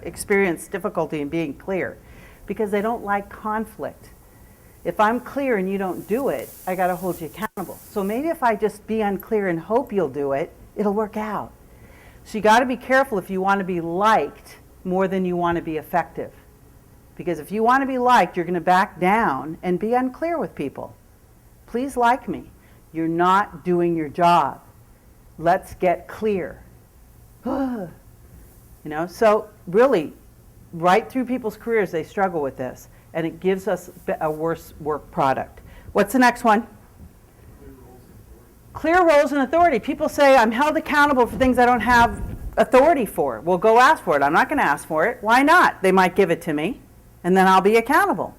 experience difficulty in being clear because they don't like conflict. If I'm clear and you don't do it, I got to hold you accountable. So maybe if I just be unclear and hope you'll do it, it'll work out. So you got to be careful if you want to be liked more than you want to be effective. Because if you want to be liked, you're going to back down and be unclear with people. Please like me. You're not doing your job. Let's get clear. You know, so really, right through people's careers, they struggle with this, and it gives us a worse work product. What's the next one? Clear roles and authority. People say, I'm held accountable for things I don't have authority for. Well, go ask for it. I'm not going to ask for it. Why not? They might give it to me, and then I'll be accountable.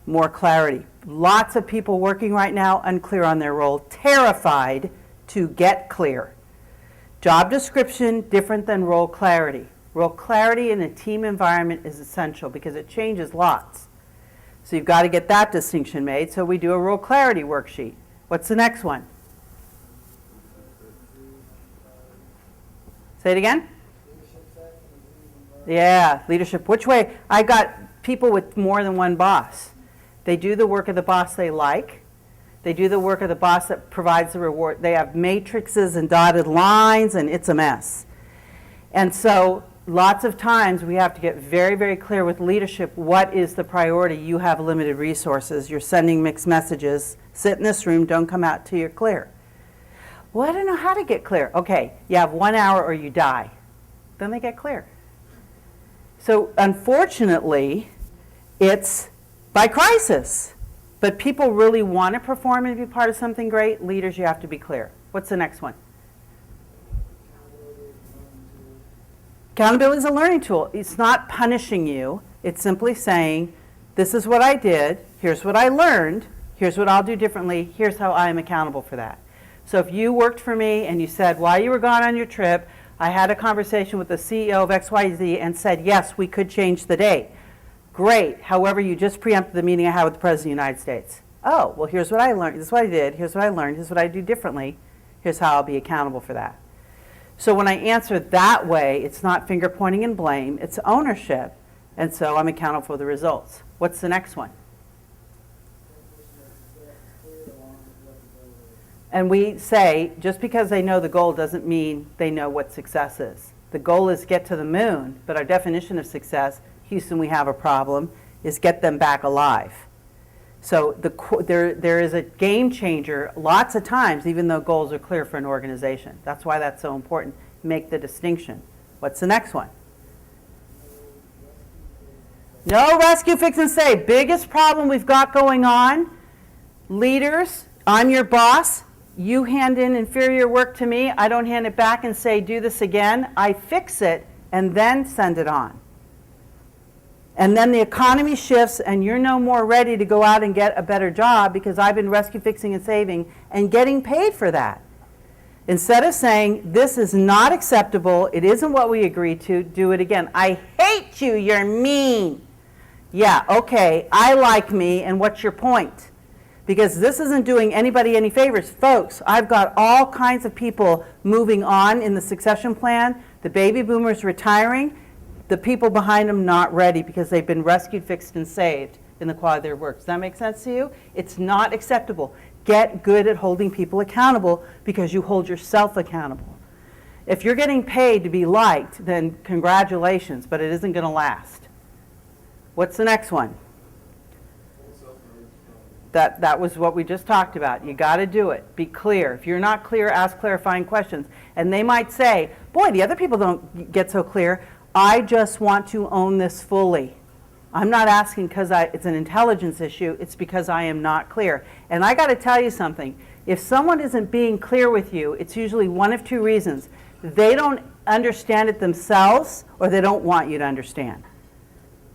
More clarity. Lots of people working right now unclear on their role, terrified to get clear. Job description different than role clarity. Role clarity in a team environment is essential because it changes lots. So you've got to get that distinction made. So we do a role clarity worksheet. What's the next one? Say it again? Yeah, leadership. Which way? I got people with more than one boss. They do the work of the boss they like. They do the work of the boss that provides the reward. They have matrices and dotted lines, and it's a mess. And so lots of times we have to get very, very clear with leadership. What is the priority? You have limited resources. You're sending mixed messages. Sit in this room. Don't come out till you're clear. Well, I don't know how to get clear. Okay, you have 1 hour or you die. Then they get clear. So unfortunately, it's by crisis. But people really want to perform and be part of something great. Leaders, you have to be clear. What's the next one? Accountability is a learning tool. It's not punishing you. It's simply saying, this is what I did. Here's what I learned. Here's what I'll do differently. Here's how I am accountable for that. So if you worked for me and you said, while you were gone on your trip, I had a conversation with the CEO of XYZ and said, yes, we could change the date. Great. However, you just preempted the meeting I had with the President of the United States. Oh, well, here's what I learned. This is what I did. Here's what I learned. Here's what I do differently. Here's how I'll be accountable for that. So when I answer that way, it's not finger pointing and blame. It's ownership. And so I'm accountable for the results. What's the next one? And we say, just because they know the goal doesn't mean they know what success is. The goal is get to the moon, but our definition of success, Houston, we have a problem, is get them back alive. So there is a game changer lots of times, even though goals are clear for an organization. That's why that's so important. Make the distinction. What's the next one? No rescue, fix, and save. Biggest problem we've got going on, leaders, I'm your boss. You hand in inferior work to me. I don't hand it back and say, do this again. I fix it and then send it on. And then the economy shifts and you're no more ready to go out and get a better job because I've been rescue, fixing, and saving and getting paid for that. Instead of saying, this is not acceptable, it isn't what we agreed to, do it again. I hate you, you're mean. Yeah, okay, I like me, and what's your point? Because this isn't doing anybody any favors. Folks, I've got all kinds of people moving on in the succession plan, the baby boomers retiring, the people behind them not ready because they've been rescued, fixed, and saved in the quality of their work. Does that make sense to you? It's not acceptable. Get good at holding people accountable because you hold yourself accountable. If you're getting paid to be liked, then congratulations, but it isn't going to last. What's the next one? That was what we just talked about. You got to do it. Be clear. If you're not clear, ask clarifying questions. And they might say, boy, the other people don't get so clear. I just want to own this fully. I'm not asking because it's an intelligence issue. It's because I am not clear. And I got to tell you something. If someone isn't being clear with you, it's usually one of two reasons. They don't understand it themselves, or they don't want you to understand.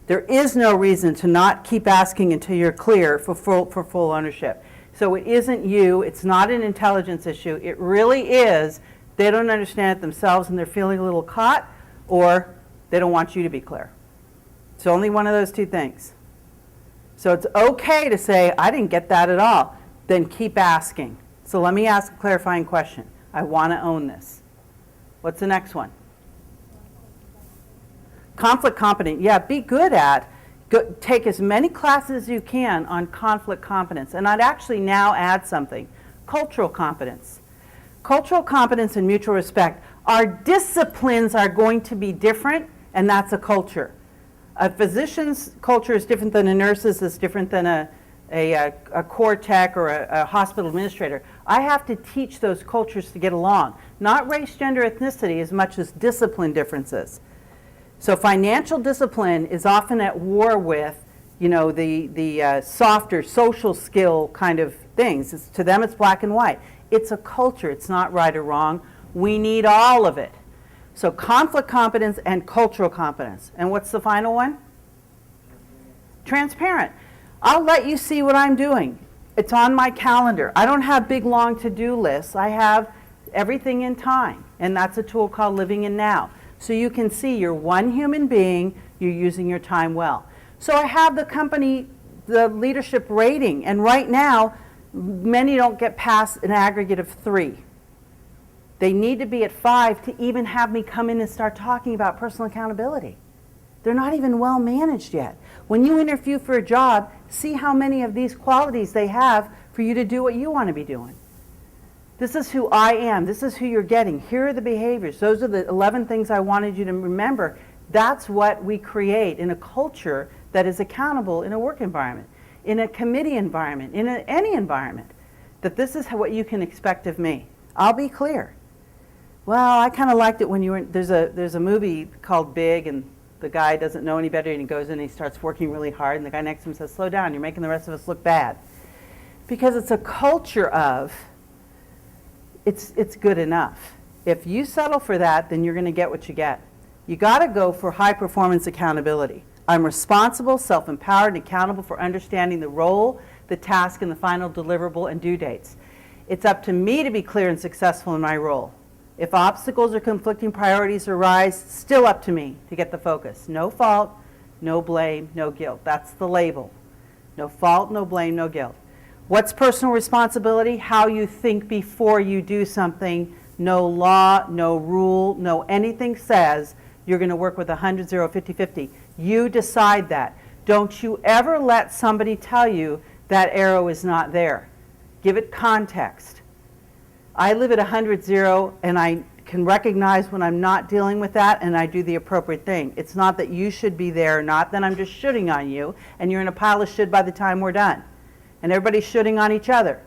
There is no reason to not keep asking until you're clear for full ownership. So it isn't you. It's not an intelligence issue. It really is they don't understand it themselves and they're feeling a little caught, or they don't want you to be clear. It's only one of those two things. So it's okay to say, I didn't get that at all. Then keep asking. So let me ask a clarifying question. I want to own this. What's the next one? Conflict competent. Yeah, be good at. Take as many classes as you can on conflict competence. And I'd actually now add something. Cultural competence. Cultural competence and mutual respect. Our disciplines are going to be different, and that's a culture. A physician's culture is different than a nurse's, is different than a core tech or a hospital administrator. I have to teach those cultures to get along. Not race, gender, ethnicity as much as discipline differences. So financial discipline is often at war with, the softer social skill kind of things. To them, it's black and white. It's a culture. It's not right or wrong. We need all of it. So conflict competence and cultural competence. And what's the final one? Transparent. I'll let you see what I'm doing. It's on my calendar. I don't have big, long to-do lists. I have everything in time, and that's a tool called Living in Now. So you can see you're one human being, you're using your time well. So I have the company, the leadership rating, and right now, many don't get past an aggregate of 3. They need to be at 5 to even have me come in and start talking about personal accountability. They're not even well managed yet. When you interview for a job, see how many of these qualities they have for you to do what you want to be doing. This is who I am. This is who you're getting. Here are the behaviors. Those are the 11 things I wanted you to remember. That's what we create in a culture that is accountable in a work environment, in a committee environment, in any environment, that this is what you can expect of me. I'll be clear. Well, I kind of liked it when you were, there's a movie called Big, and the guy doesn't know any better, and he goes in and he starts working really hard, and the guy next to him says, slow down, you're making the rest of us look bad. Because it's a culture of, it's good enough. If you settle for that, then you're going to get what you get. You got to go for high performance accountability. I'm responsible, self-empowered, and accountable for understanding the role, the task, and the final deliverable and due dates. It's up to me to be clear and successful in my role. If obstacles or conflicting priorities arise, still up to me to get the focus. No fault, no blame, no guilt. That's the label. No fault, no blame, no guilt. What's personal responsibility? How you think before you do something. No law, no rule, no anything says you're going to work with 100, 0, 50, 50. You decide that. Don't you ever let somebody tell you that arrow is not there. Give it context. I live at 100, 0, and I can recognize when I'm not dealing with that, and I do the appropriate thing. It's not that you should be there or not, then I'm just shooting on you, and you're in a pile of should by the time we're done. And everybody's shooting on each other.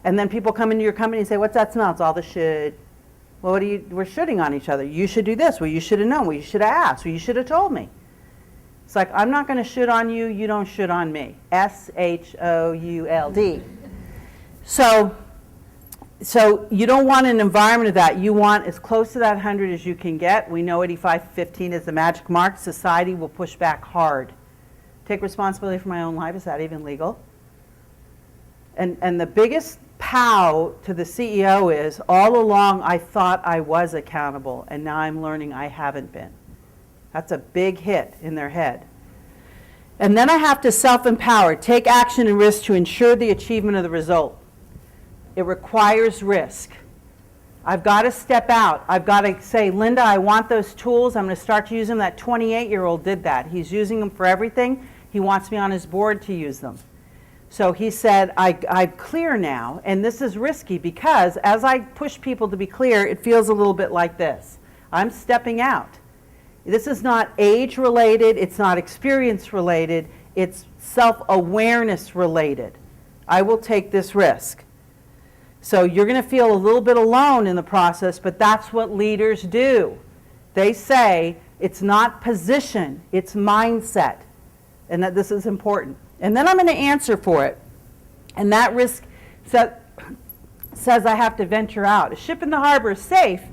And then people come into your company and say, what's that smell? It's all the should. Well, we're shooting on each other. You should do this. Well, you should have known. Well, you should have asked. Well, you should have told me. It's like, I'm not going to shoot on you. You don't shoot on me. SHOULD. So you don't want an environment of that. You want as close to that 100 as you can get. We know 85-15 is the magic mark. Society will push back hard. Take responsibility for my own life. Is that even legal? And the biggest pow to the CEO is, all along I thought I was accountable, and now I'm learning I haven't been. That's a big hit in their head. And then I have to self-empower, take action and risk to ensure the achievement of the result. It requires risk. I've got to step out. I've got to say, Linda, I want those tools. I'm going to start to use them. That 28-year-old did that. He's using them for everything. He wants me on his board to use them. So he said, I'm clear now, and this is risky because as I push people to be clear, it feels a little bit like this. I'm stepping out. This is not age related, it's not experience related, it's self-awareness related. I will take this risk. So you're going to feel a little bit alone in the process, but that's what leaders do. They say it's not position, it's mindset, and that this is important. And then I'm going to answer for it. And that risk says I have to venture out. A ship in the harbor is safe,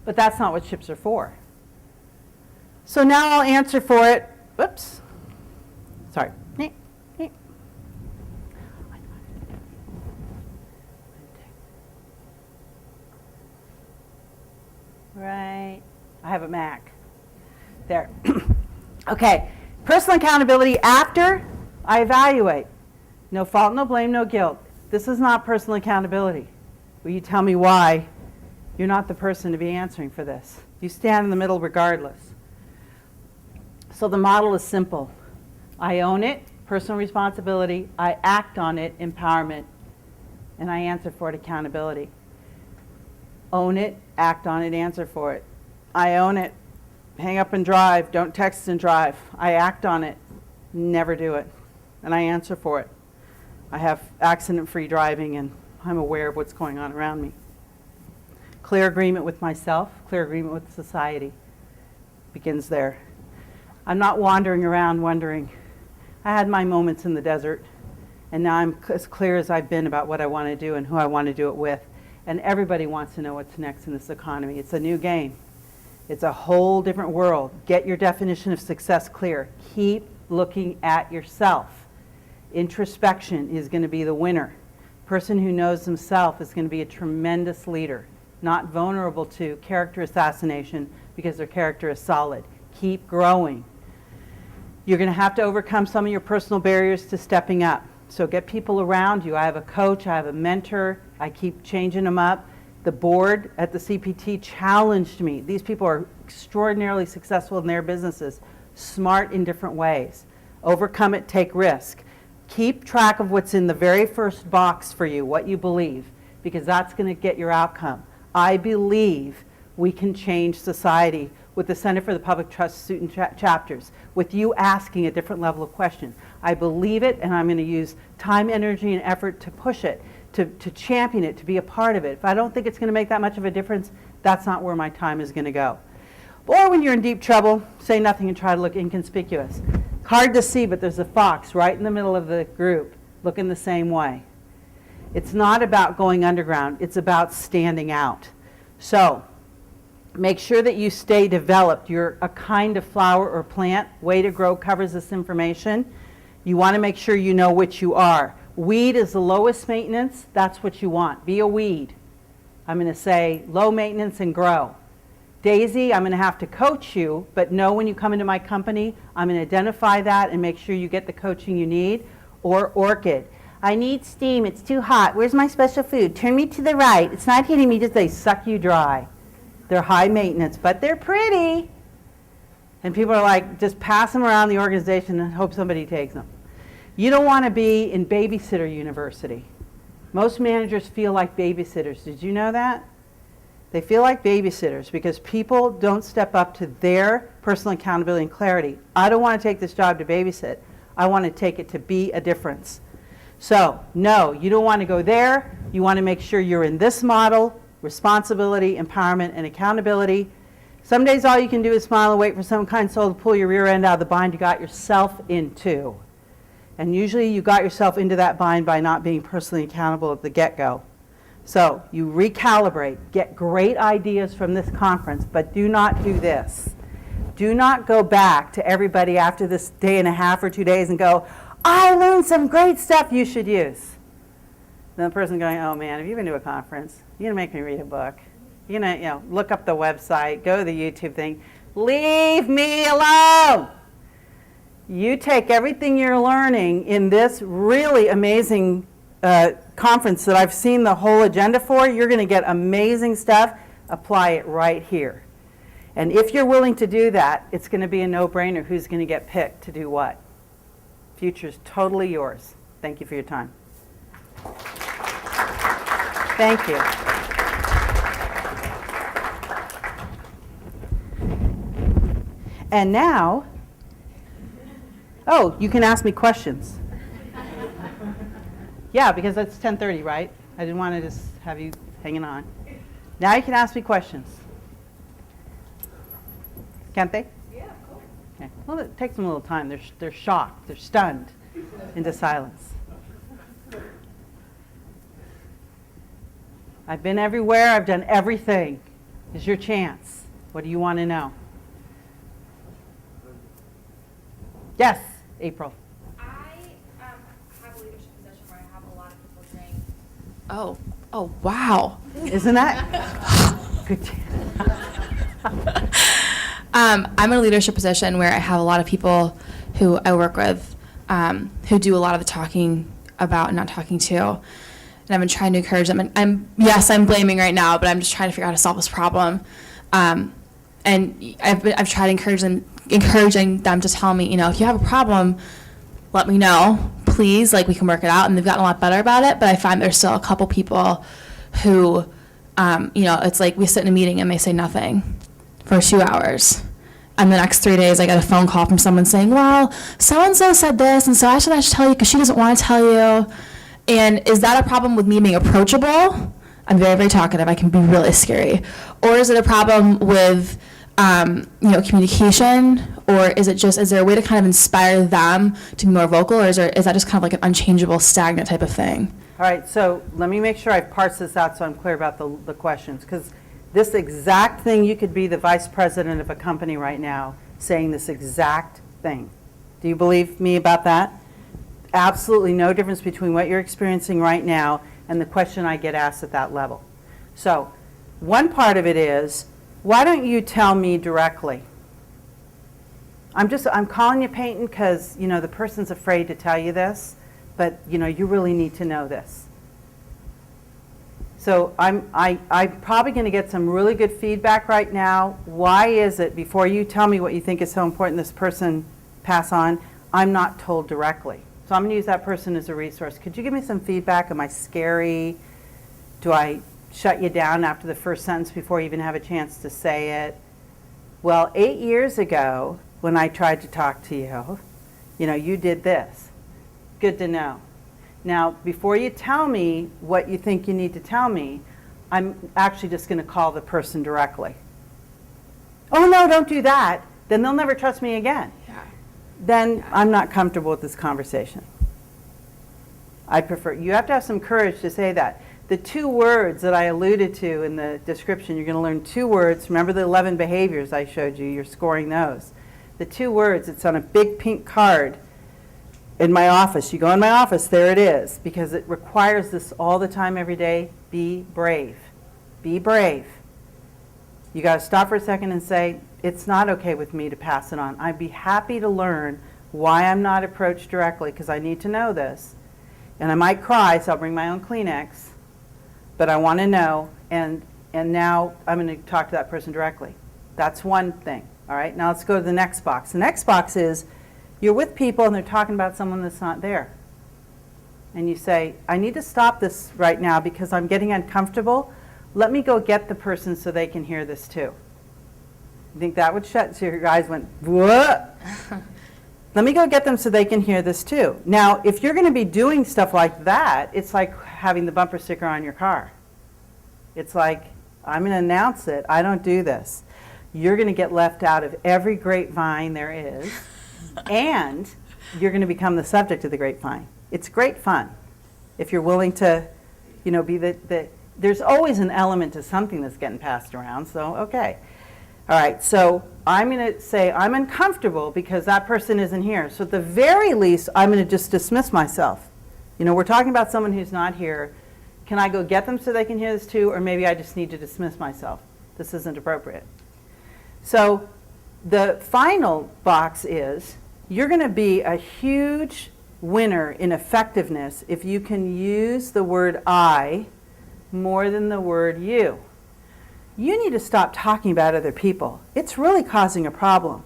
but that's not what ships are for. So now I'll answer for it. Whoops. Sorry. Right. I have a Mac. There. Okay. Personal accountability after I evaluate. No fault, no blame, no guilt. This is not personal accountability. Will you tell me why you're not the person to be answering for this? You stand in the middle regardless. So the model is simple. I own it, personal responsibility. I act on it, empowerment. And I answer for it, accountability. Own it, act on it, answer for it. I own it. Hang up and drive. Don't text and drive. I act on it. Never do it. And I answer for it. I have accident-free driving, and I'm aware of what's going on around me. Clear agreement with myself, clear agreement with society. Begins there. I'm not wandering around wondering. I had my moments in the desert, and now I'm as clear as I've been about what I want to do and who I want to do it with. And everybody wants to know what's next in this economy. It's a new game. It's a whole different world. Get your definition of success clear. Keep looking at yourself. Introspection is going to be the winner. Person who knows himself is going to be a tremendous leader, not vulnerable to character assassination because their character is solid. Keep growing. You're going to have to overcome some of your personal barriers to stepping up. So get people around you. I have a coach, I have a mentor, I keep changing them up. The board at the CPT challenged me. These people are extraordinarily successful in their businesses, smart in different ways. Overcome it, take risk. Keep track of what's in the very first box for you, what you believe, because that's going to get your outcome. I believe we can change society with the Center for the Public Trust student chapters, with you asking a different level of question. I believe it, and I'm going to use time, energy, and effort to push it, to champion it, to be a part of it. If I don't think it's going to make that much of a difference, that's not where my time is going to go. Or when you're in deep trouble, say nothing and try to look inconspicuous. Hard to see, but there's a fox right in the middle of the group looking the same way. It's not about going underground, it's about standing out. So, make sure that you stay developed. You're a kind of flower or plant. Way to Grow covers this information. You want to make sure you know which you are. Weed is the lowest maintenance. That's what you want. Be a weed. I'm going to say low maintenance and grow. Daisy, I'm going to have to coach you, but know when you come into my company, I'm going to identify that and make sure you get the coaching you need. Or Orchid, I need steam. It's too hot. Where's my special food? Turn me to the right. It's not hitting me, just they suck you dry. They're high maintenance, but they're pretty. And people are like, just pass them around the organization and hope somebody takes them. You don't want to be in babysitter university. Most managers feel like babysitters. Did you know that? They feel like babysitters because people don't step up to their personal accountability and clarity. I don't want to take this job to babysit. I want to take it to be a difference. So, no, you don't want to go there. You want to make sure you're in this model: responsibility, empowerment, and accountability. Some days all you can do is smile and wait for some kind soul to pull your rear end out of the bind you got yourself into. And usually you got yourself into that bind by not being personally accountable at the get-go. So you recalibrate, get great ideas from this conference, but do not do this. Do not go back to everybody after this day and a half or 2 days and go, I learned some great stuff you should use. Then the person going, oh man, have you been to a conference? You're going to make me read a book. You're going to, look up the website, go to the YouTube thing. Leave me alone. You take everything you're learning in this really amazing conference that I've seen the whole agenda for. You're going to get amazing stuff. Apply it right here. And if you're willing to do that, it's going to be a no-brainer who's going to get picked to do what. Future's totally yours. Thank you for your time. Thank you. And now, oh, you can ask me questions. Yeah, because it's 10:30, right? I didn't want to just have you hanging on. Now you can ask me questions. Can't they? Yeah, of course. Okay. Well, it takes them a little time. They're shocked. They're stunned into silence. I've been everywhere. I've done everything. It's your chance. What do you want to know? Yes, April. I have a leadership position where I have a lot of people saying, Oh, wow. Isn't that good? I'm in a leadership position where I have a lot of people who I work with who do a lot of the talking about and not talking to. And I've been trying to encourage them. And I'm blaming right now, but I'm just trying to figure out how to solve this problem. And I've tried encouraging them to tell me, if you have a problem, let me know, please. Like, we can work it out. And they've gotten a lot better about it. But I find there's still a couple people who, it's like we sit in a meeting and they say nothing for 2 hours. And the next 3 days, I get a phone call from someone saying, well, so-and-so said this, and so I should tell you because she doesn't want to tell you. And is that a problem with me being approachable? I'm very, very talkative. I can be really scary. Or is it a problem with, communication? Or is there a way to kind of inspire them to be more vocal? Or is that just kind of like an unchangeable, stagnant type of thing? All right, so let me make sure I parse this out so I'm clear about the questions. Because this exact thing, you could be the vice president of a company right now saying this exact thing. Do you believe me about that? absolutely no difference between what you're experiencing right now and the question I get asked at that level. So one part of it is, why don't you tell me directly? I'm calling you Peyton because, the person's afraid to tell you this, but, you really need to know this. So I'm probably going to get some really good feedback right now. Why is it, before you tell me what you think is so important this person pass on, I'm not told directly? So I'm going to use that person as a resource. Could you give me some feedback? Am I scary? Do I shut you down after the first sentence before you even have a chance to say it? Well, 8 years ago, when I tried to talk to you, you did this. Good to know. Now, before you tell me what you think you need to tell me, I'm actually just going to call the person directly. Oh, no, don't do that. Then they'll never trust me again. Yeah. Then I'm not comfortable with this conversation. I prefer, you have to have some courage to say that. The 2 words that I alluded to in the description, you're going to learn 2 words. Remember the 11 behaviors I showed you? You're scoring those. The 2 words, it's on a big pink card in my office. You go in my office, there it is, because it requires this all the time, every day. Be brave. Be brave. You got to stop for a second and say, it's not okay with me to pass it on. I'd be happy to learn why I'm not approached directly, because I need to know this. And I might cry, so I'll bring my own Kleenex, but I want to know, and now I'm going to talk to that person directly. That's one thing. All right, now let's go to the next box. The next box is, you're with people and they're talking about someone that's not there. And you say, I need to stop this right now because I'm getting uncomfortable. Let me go get the person so they can hear this too. You think that would shut? So your eyes went, what? Let me go get them so they can hear this too. Now, if you're going to be doing stuff like that, it's like having the bumper sticker on your car. It's like, I'm going to announce it. I don't do this. You're going to get left out of every grapevine there is, and you're going to become the subject of the grapevine. It's great fun if you're willing to, be there's always an element to something that's getting passed around, so okay. All right, so I'm going to say I'm uncomfortable because that person isn't here. So at the very least, I'm going to just dismiss myself. We're talking about someone who's not here. Can I go get them so they can hear this too, or maybe I just need to dismiss myself? This isn't appropriate. So the final box is, you're going to be a huge winner in effectiveness if you can use the word I more than the word you. You need to stop talking about other people. It's really causing a problem.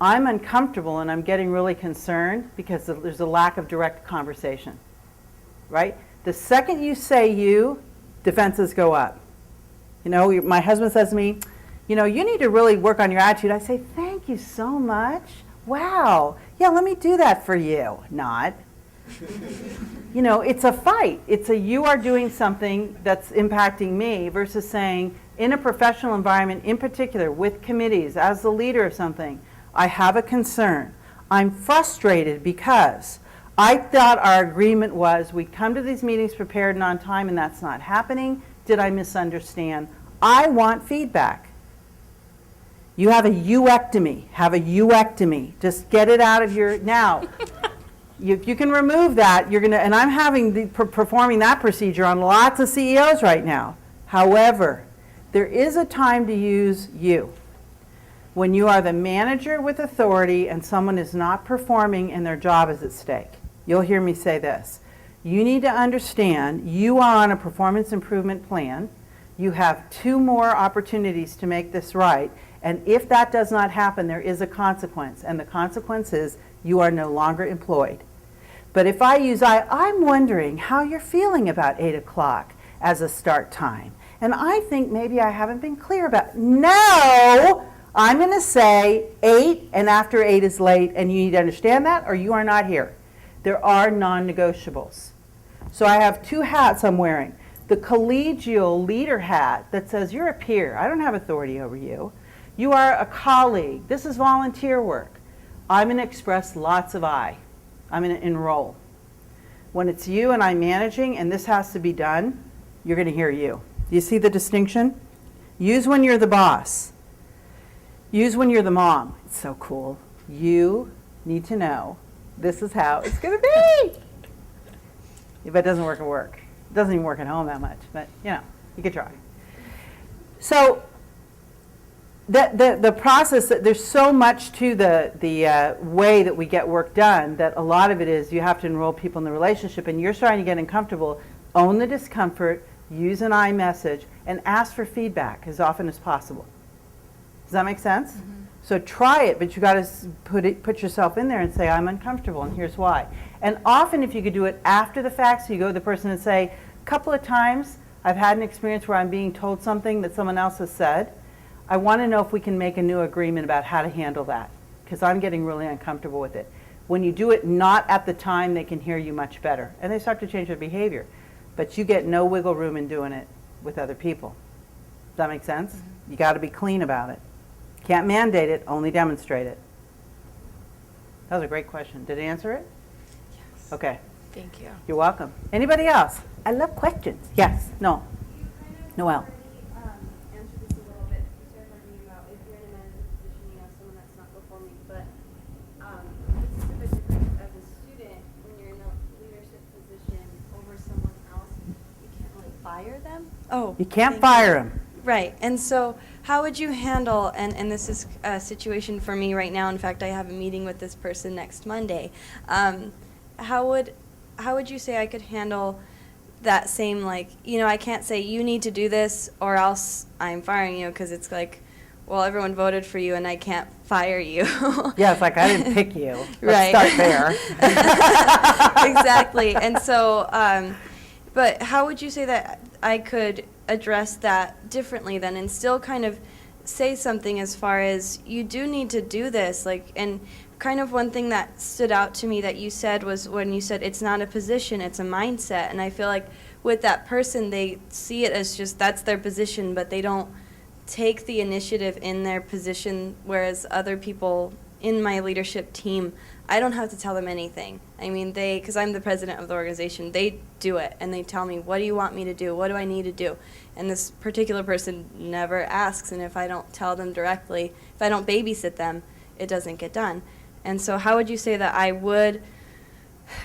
I'm uncomfortable and I'm getting really concerned because there's a lack of direct conversation, right? The second you say you, defenses go up. My husband says to me, you need to really work on your attitude. I say, thank you so much. Wow. Yeah, let me do that for you. Not. It's a fight. It's you are doing something that's impacting me versus saying, in a professional environment, in particular, with committees, as the leader of something, I have a concern. I'm frustrated because I thought our agreement was we'd come to these meetings prepared and on time, and that's not happening. Did I misunderstand? I want feedback. You have a euectomy. Have a euectomy. Just get it out of your, now, you can remove that. You're gonna, and I'm performing that procedure on lots of CEOs right now. However, there is a time to use you. When you are the manager with authority and someone is not performing and their job is at stake. You'll hear me say this. You need to understand you are on a performance improvement plan. You have 2 more opportunities to make this right. And if that does not happen, there is a consequence. And the consequence is you are no longer employed. But if I use I'm wondering how you're feeling about 8 o'clock as a start time. And I think maybe I haven't been clear about, no, I'm going to say 8 and after 8 is late, and you need to understand that or you are not here. There are non-negotiables. So I have 2 hats I'm wearing. The collegial leader hat that says you're a peer. I don't have authority over you. You are a colleague. This is volunteer work. I'm going to express lots of I. I'm going to enroll. When it's you and I'm managing and this has to be done, you're going to hear you. Do you see the distinction? Use when you're the boss. Use when you're the mom. It's so cool. You need to know this is how it's going to be. If it doesn't work at work. It doesn't even work at home that much, but you know, you could try. So the process, there's so much to the way that we get work done that a lot of it is you have to enroll people in the relationship, and you're starting to get uncomfortable. Own the discomfort, use an iMessage, and ask for feedback as often as possible. Does that make sense? Mm-hmm. So try it, but you got to put yourself in there and say, I'm uncomfortable, and here's why. And often, if you could do it after the fact, so you go to the person and say, a couple of times I've had an experience where I'm being told something that someone else has said. I want to know if we can make a new agreement about how to handle that, because I'm getting really uncomfortable with it. When you do it not at the time, they can hear you much better, and they start to change their behavior. But you get no wiggle room in doing it with other people. Does that make sense? Mm-hmm. You got to be clean about it. Can't mandate it, only demonstrate it. That was a great question. Did it answer it? Yes. Okay. Thank you. You're welcome. Anybody else? I love questions. Yes. No. You kind of Noelle. already answered this a little bit. You started talking about if you're in a management position, you have someone that's not performing. But this is a bit different as a student when you're in a leadership position over someone else. You can't really fire them. Oh, You can't thank fire you. them. Right. And so how would you handle, and this is a situation for me right now. In fact, I have a meeting with this person next Monday. How would you say I could handle that same, like, you know, I can't say you need to do this or else I'm firing you, because it's like, well, everyone voted for you and I can't fire you. Yeah, it's like I didn't pick you. Right. Let's start there. Exactly. And so, but how would you say that I could address that differently then, and still kind of say something as far as you do need to do this, like, and kind of one thing that stood out to me that you said was when you said it's not a position, it's a mindset. And I feel like with that person, they see it as just that's their position, but they don't take the initiative in their position, whereas other people in my leadership team, I don't have to tell them anything. I mean, because I'm the president of the organization, they do it, and they tell me, what do you want me to do? What do I need to do? And this particular person never asks, and if I don't tell them directly, if I don't babysit them, it doesn't get done. And so how would you say that I would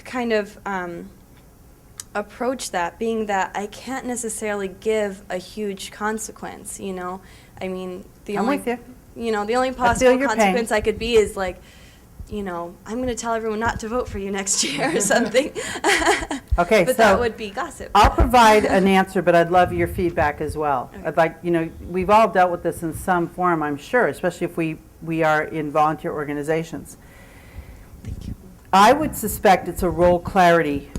kind of approach that, being that I can't necessarily give a huge consequence, you know? I mean, the I'm only, with you. you know, the only feel possible your pain. consequence I could be is like, you know, I'm going to tell everyone not to vote for you next year or something. Okay, but so that would be gossip. I'll provide an answer, but I'd love your feedback as well. Okay. I'd like, you know, we've all dealt with this in some form, I'm sure, especially if we are in volunteer organizations. Thank you. I would suspect it's a role clarity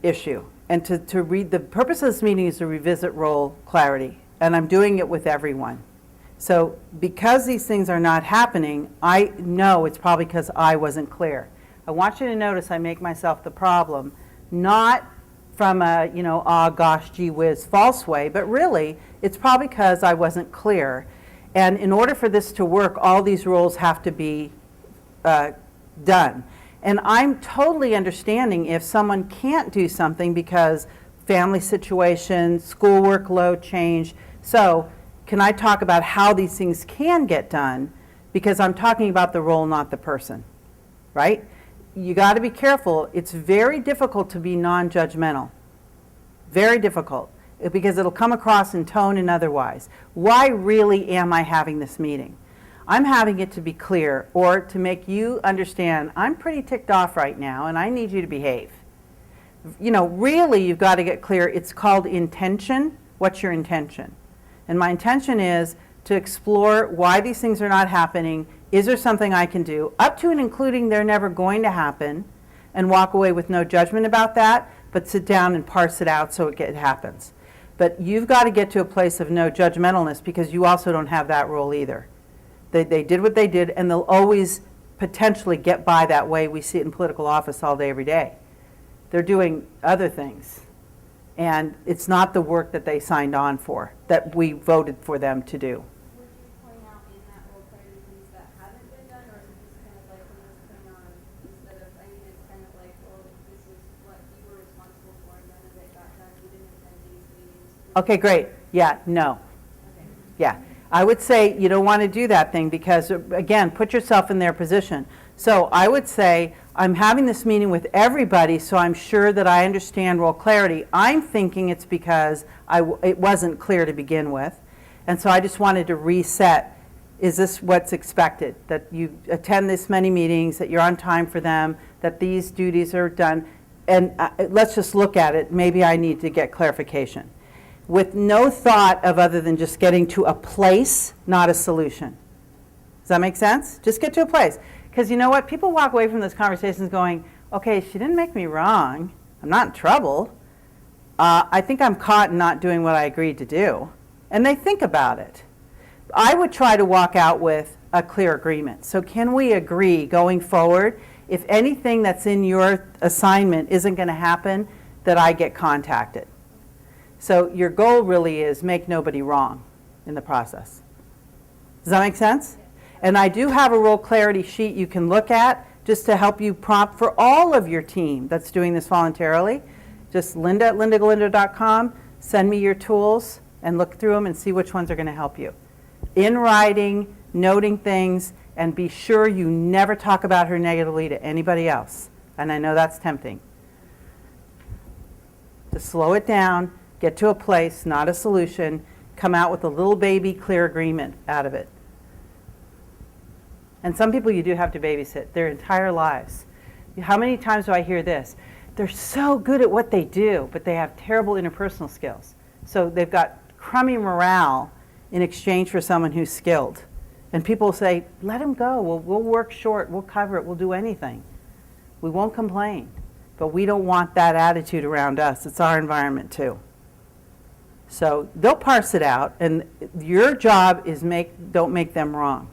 issue. And to read, the purpose of this meeting is to revisit role clarity. And I'm doing it with everyone. So because these things are not happening, I know it's probably because I wasn't clear. I want you to notice I make myself the problem, not from a, you know, ah, gosh, gee whiz, false way, but really it's probably because I wasn't clear. And in order for this to work, all these roles have to be done. And I'm totally understanding if someone can't do something because family situation, school workload change. So can I talk about how these things can get done? Because I'm talking about the role, not the person, right? You got to be careful. It's very difficult to be non-judgmental. Very difficult, because it'll come across in tone and otherwise. Why really am I having this meeting? I'm having it to be clear, or to make you understand I'm pretty ticked off right now and I need you to behave. You know, really you've got to get clear. It's called intention. What's your intention? And my intention is to explore why these things are not happening. Is there something I can do? Up to and including they're never going to happen, and walk away with no judgment about that, but sit down and parse it out so it happens. But you've got to get to a place of no judgmentalness, because you also don't have that role either. They did what they did, and they'll always potentially get by that way. We see it in political office all day, every day. They're doing other things. And it's not the work that they signed on for, that we voted for them to do. Would you point out in that role clarity things that haven't been done, or is it just kind of like from this point on, instead of, I mean, it's kind of like, well, this is what you were responsible for, and none of it got done, you didn't attend these meetings. Okay, great. Yeah, no. Okay. Yeah. I would say you don't want to do that thing because, again, put yourself in their position. So I would say, I'm having this meeting with everybody, so I'm sure that I understand role clarity. I'm thinking it's because it wasn't clear to begin with. And so I just wanted to reset. Is this what's expected? That you attend this many meetings, that you're on time for them, that these duties are done. And let's just look at it. Maybe I need to get clarification. With no thought of other than just getting to a place, not a solution. Does that make sense? Just get to a place. Because you know what? People walk away from those conversations going, okay, she didn't make me wrong. I'm not in trouble. I think I'm caught in not doing what I agreed to do. And they think about it. I would try to walk out with a clear agreement. So can we agree going forward, if anything that's in your assignment isn't going to happen, that I get contacted? So your goal really is make nobody wrong in the process. Does that make sense? And I do have a role clarity sheet you can look at just to help you prompt for all of your team that's doing this voluntarily. Just linda@lindagalindo.com, send me your tools and look through them and see which ones are going to help you. In writing, noting things, and be sure you never talk about her negatively to anybody else. And I know that's tempting. To slow it down, get to a place, not a solution, come out with a little baby clear agreement out of it. And some people you do have to babysit their entire lives. How many times do I hear this? They're so good at what they do, but they have terrible interpersonal skills. So they've got crummy morale in exchange for someone who's skilled. And people say, let him go. We'll work short. We'll cover it. We'll do anything. We won't complain. But we don't want that attitude around us. It's our environment too. So they'll parse it out. And your job is don't make them wrong.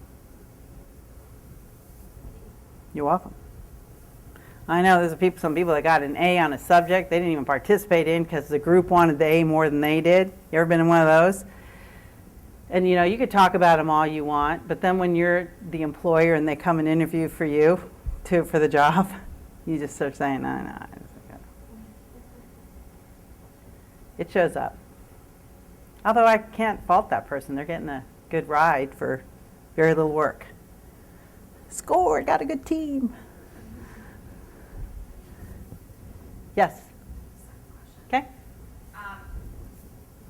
You're welcome. I know there's some people that got an A on a subject they didn't even participate in because the group wanted the A more than they did. You ever been in one of those? And you know, you could talk about them all you want, but then when you're the employer and they come and interview for you for the job, you just start saying, no. It shows up. Although I can't fault that person. They're getting a good ride for very little work. Score, got a good team. Yes. Okay.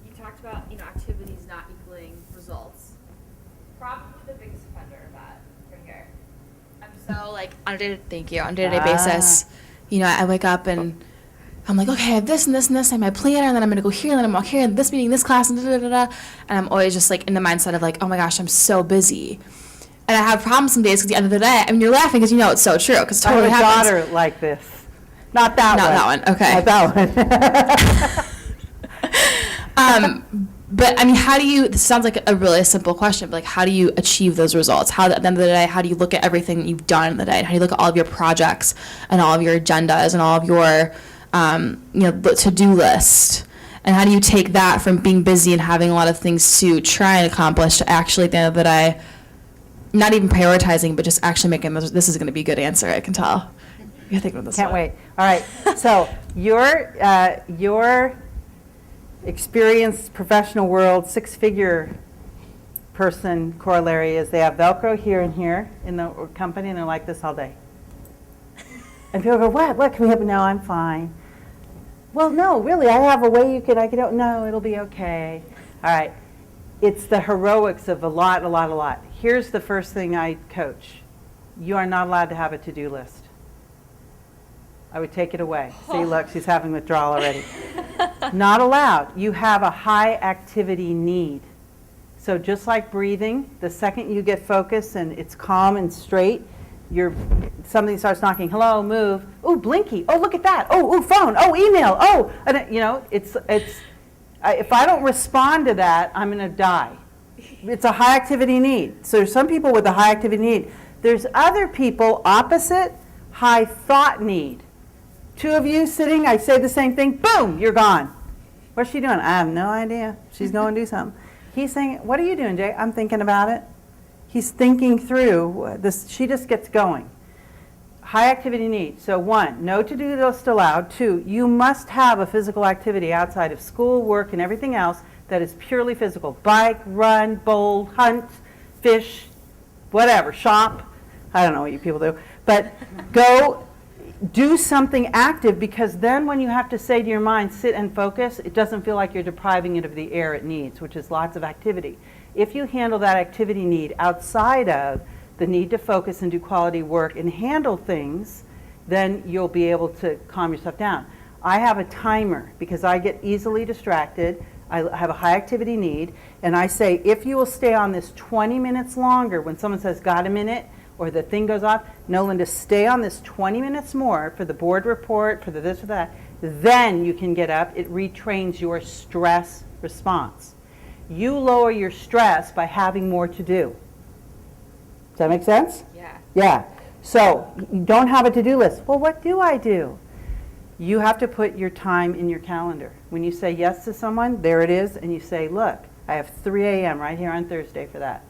You talked about, activities not equaling results. Probably the biggest offender of that right here. I'm so on a day-to-day basis, I wake up and I'm like, okay, I have this and this and this, I have my planner, and then I'm going to go here, and then I'm walk here, and this meeting, this class, and da-da-da-da. And I'm always just in the mindset of oh my gosh, I'm so busy. And I have problems some days because at the end of the day, you're laughing because it's so true, because it totally happens. I have a daughter like this. Not that one. Not that one, okay. Not that one. But how do you, this sounds like a really simple question, but how do you achieve those results? How, at the end of the day, how do you look at everything that you've done in the day? And how do you look at all of your projects and all of your agendas and all of your, to-do list? And how do you take that from being busy and having a lot of things to try and accomplish to actually, at the end of the day, not even prioritizing, but just actually making this is going to be a good answer, I can tell. You think of this Can't one. wait. All right. So your experienced professional world, six-figure person corollary is they have Velcro here and here in the company, and they're like this all day. And people go, what? Can we help? No, I'm fine. Well, no, really, I have a way you could, no, it'll be okay. All right. It's the heroics of a lot. Here's the first thing I coach. You are not allowed to have a to-do list. I would take it away. See, look, she's having withdrawal already. Not allowed. You have a high activity need. So just like breathing, the second you get focused and it's calm and straight, something starts knocking. Hello, move. Oh, blinky. Oh, look at that. Oh, phone. Oh, email. Oh, and if I don't respond to that, I'm going to die. It's a high activity need. So there's some people with a high activity need. There's other people opposite, high thought need. Two of you sitting, I say the same thing, boom, you're gone. What's she doing? I have no idea. She's going to do something. He's saying, what are you doing, Jay? I'm thinking about it. He's thinking through this. She just gets going. High activity need. So 1, no to-do list allowed. 2, you must have a physical activity outside of school, work, and everything else that is purely physical. Bike, run, bowl, hunt, fish, whatever, shop. I don't know what you people do. But go do something active, because then when you have to say to your mind, sit and focus, it doesn't feel like you're depriving it of the air it needs, which is lots of activity. If you handle that activity need outside of the need to focus and do quality work and handle things, then you'll be able to calm yourself down. I have a timer because I get easily distracted. I have a high activity need, and I say, if you will stay on this 20 minutes longer, when someone says, got a minute, or the thing goes off, no, Linda, stay on this 20 minutes more for the board report, for the this or that, then you can get up. It retrains your stress response. You lower your stress by having more to do. Does that make sense? Yeah. Yeah. So you don't have a to-do list. Well, what do I do? You have to put your time in your calendar. When you say yes to someone, there it is, and you say, look, I have 3 a.m. right here on Thursday for that.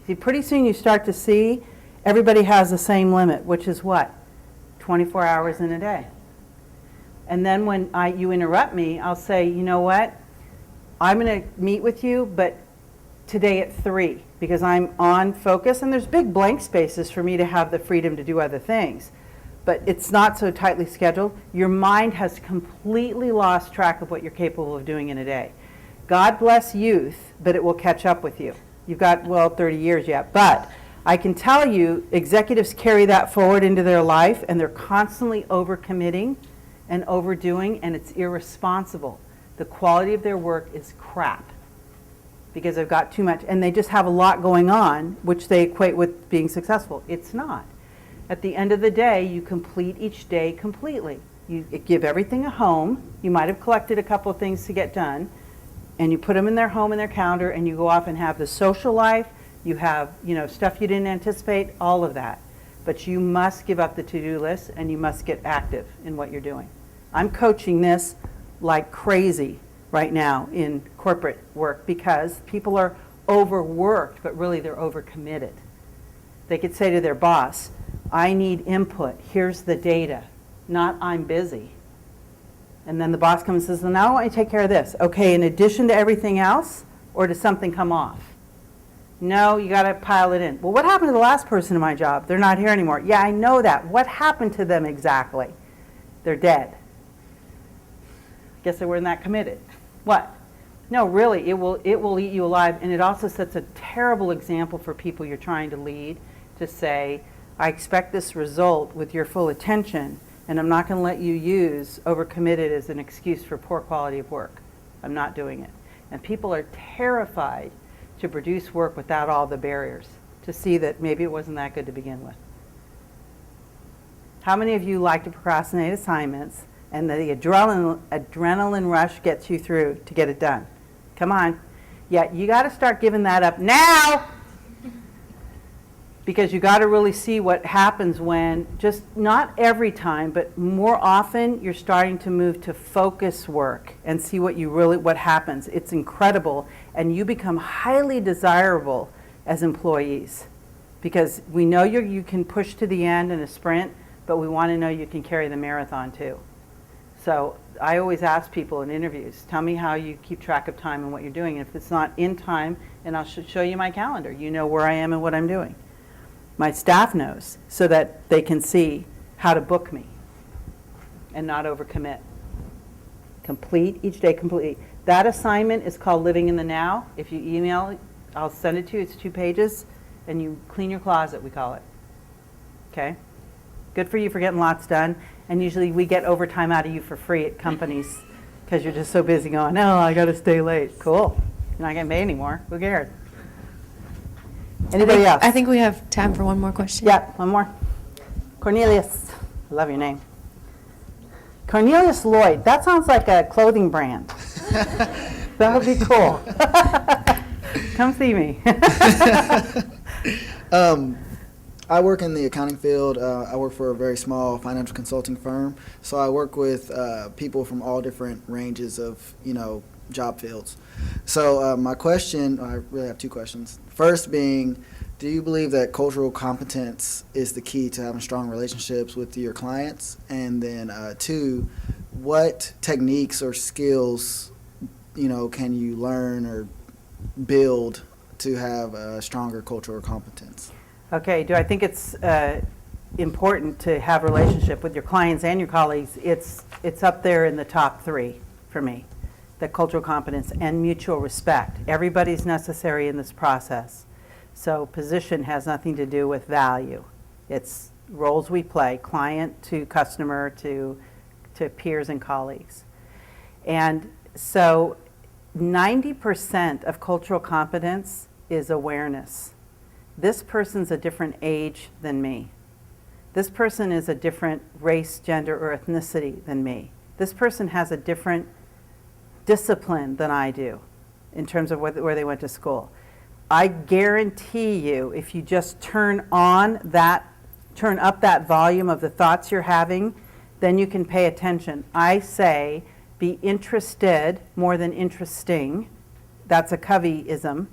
See, pretty soon you start to see everybody has the same limit, which is what? 24 hours in a day. And then when you interrupt me, I'll say, you know what? I'm going to meet with you, but today at 3, because I'm on focus, and there's big blank spaces for me to have the freedom to do other things. But it's not so tightly scheduled. Your mind has completely lost track of what you're capable of doing in a day. God bless youth, but it will catch up with you. You've got, well, 30 years yet, but I can tell you executives carry that forward into their life, and they're constantly overcommitting and overdoing, and it's irresponsible. The quality of their work is crap because they've got too much, and they just have a lot going on, which they equate with being successful. It's not. At the end of the day, you complete each day completely. You give everything a home. You might have collected a couple of things to get done, and you put them in their home, in their calendar, and you go off and have the social life. You have, stuff you didn't anticipate, all of that. But you must give up the to-do list, and you must get active in what you're doing. I'm coaching this like crazy right now in corporate work because people are overworked, but really they're overcommitted. They could say to their boss, I need input, here's the data, not I'm busy. And then the boss comes and says, well, now I want you to take care of this. Okay, in addition to everything else, or does something come off? No, you got to pile it in. Well, what happened to the last person in my job? They're not here anymore. Yeah, I know that. What happened to them exactly? They're dead. Guess they weren't that committed. What? No, really, it will eat you alive, and it also sets a terrible example for people you're trying to lead to say, I expect this result with your full attention, and I'm not going to let you use overcommitted as an excuse for poor quality of work. I'm not doing it. And people are terrified to produce work without all the barriers, to see that maybe it wasn't that good to begin with. How many of you like to procrastinate assignments and the adrenaline rush gets you through to get it done? Come on. Yeah, you got to start giving that up now, because you got to really see what happens when, just not every time, but more often you're starting to move to focus work and see what happens. It's incredible, and you become highly desirable as employees, because we know you can push to the end in a sprint, but we want to know you can carry the marathon too. So I always ask people in interviews, tell me how you keep track of time and what you're doing. And if it's not in time, and I'll show you my calendar. You know where I am and what I'm doing. My staff knows, so that they can see how to book me and not overcommit. Complete each day, complete. That assignment is called Living in the Now. If you email it, I'll send it to you. It's 2 pages, and you clean your closet, we call it. Okay? Good for you for getting lots done. And usually we get overtime out of you for free at companies because you're just so busy going, no, I got to stay late. Cool. You're not getting paid anymore. Who cares? Anybody else? I think we have time for one more question. Yeah, one more. Cornelius. I love your name. Cornelius Lloyd. That sounds like a clothing brand. That would be cool. Come see me. I work in the accounting field. I work for a very small financial consulting firm. So I work with people from all different ranges of, job fields. So my question, I really have 2 questions. First being, do you believe that cultural competence is the key to having strong relationships with your clients? And then 2, what techniques or skills, can you learn or build to have a stronger cultural competence? Okay, do I think it's important to have a relationship with your clients and your colleagues, it's up there in the top 3 for me. The cultural competence and mutual respect. Everybody's necessary in this process. So position has nothing to do with value. It's roles we play, client to customer to peers and colleagues. And so 90% of cultural competence is awareness. This person's a different age than me. This person is a different race, gender, or ethnicity than me. This person has a different discipline than I do in terms of where they went to school. I guarantee you, if you just turn up that volume of the thoughts you're having, then you can pay attention. I say, be interested more than interesting. That's a Coveyism,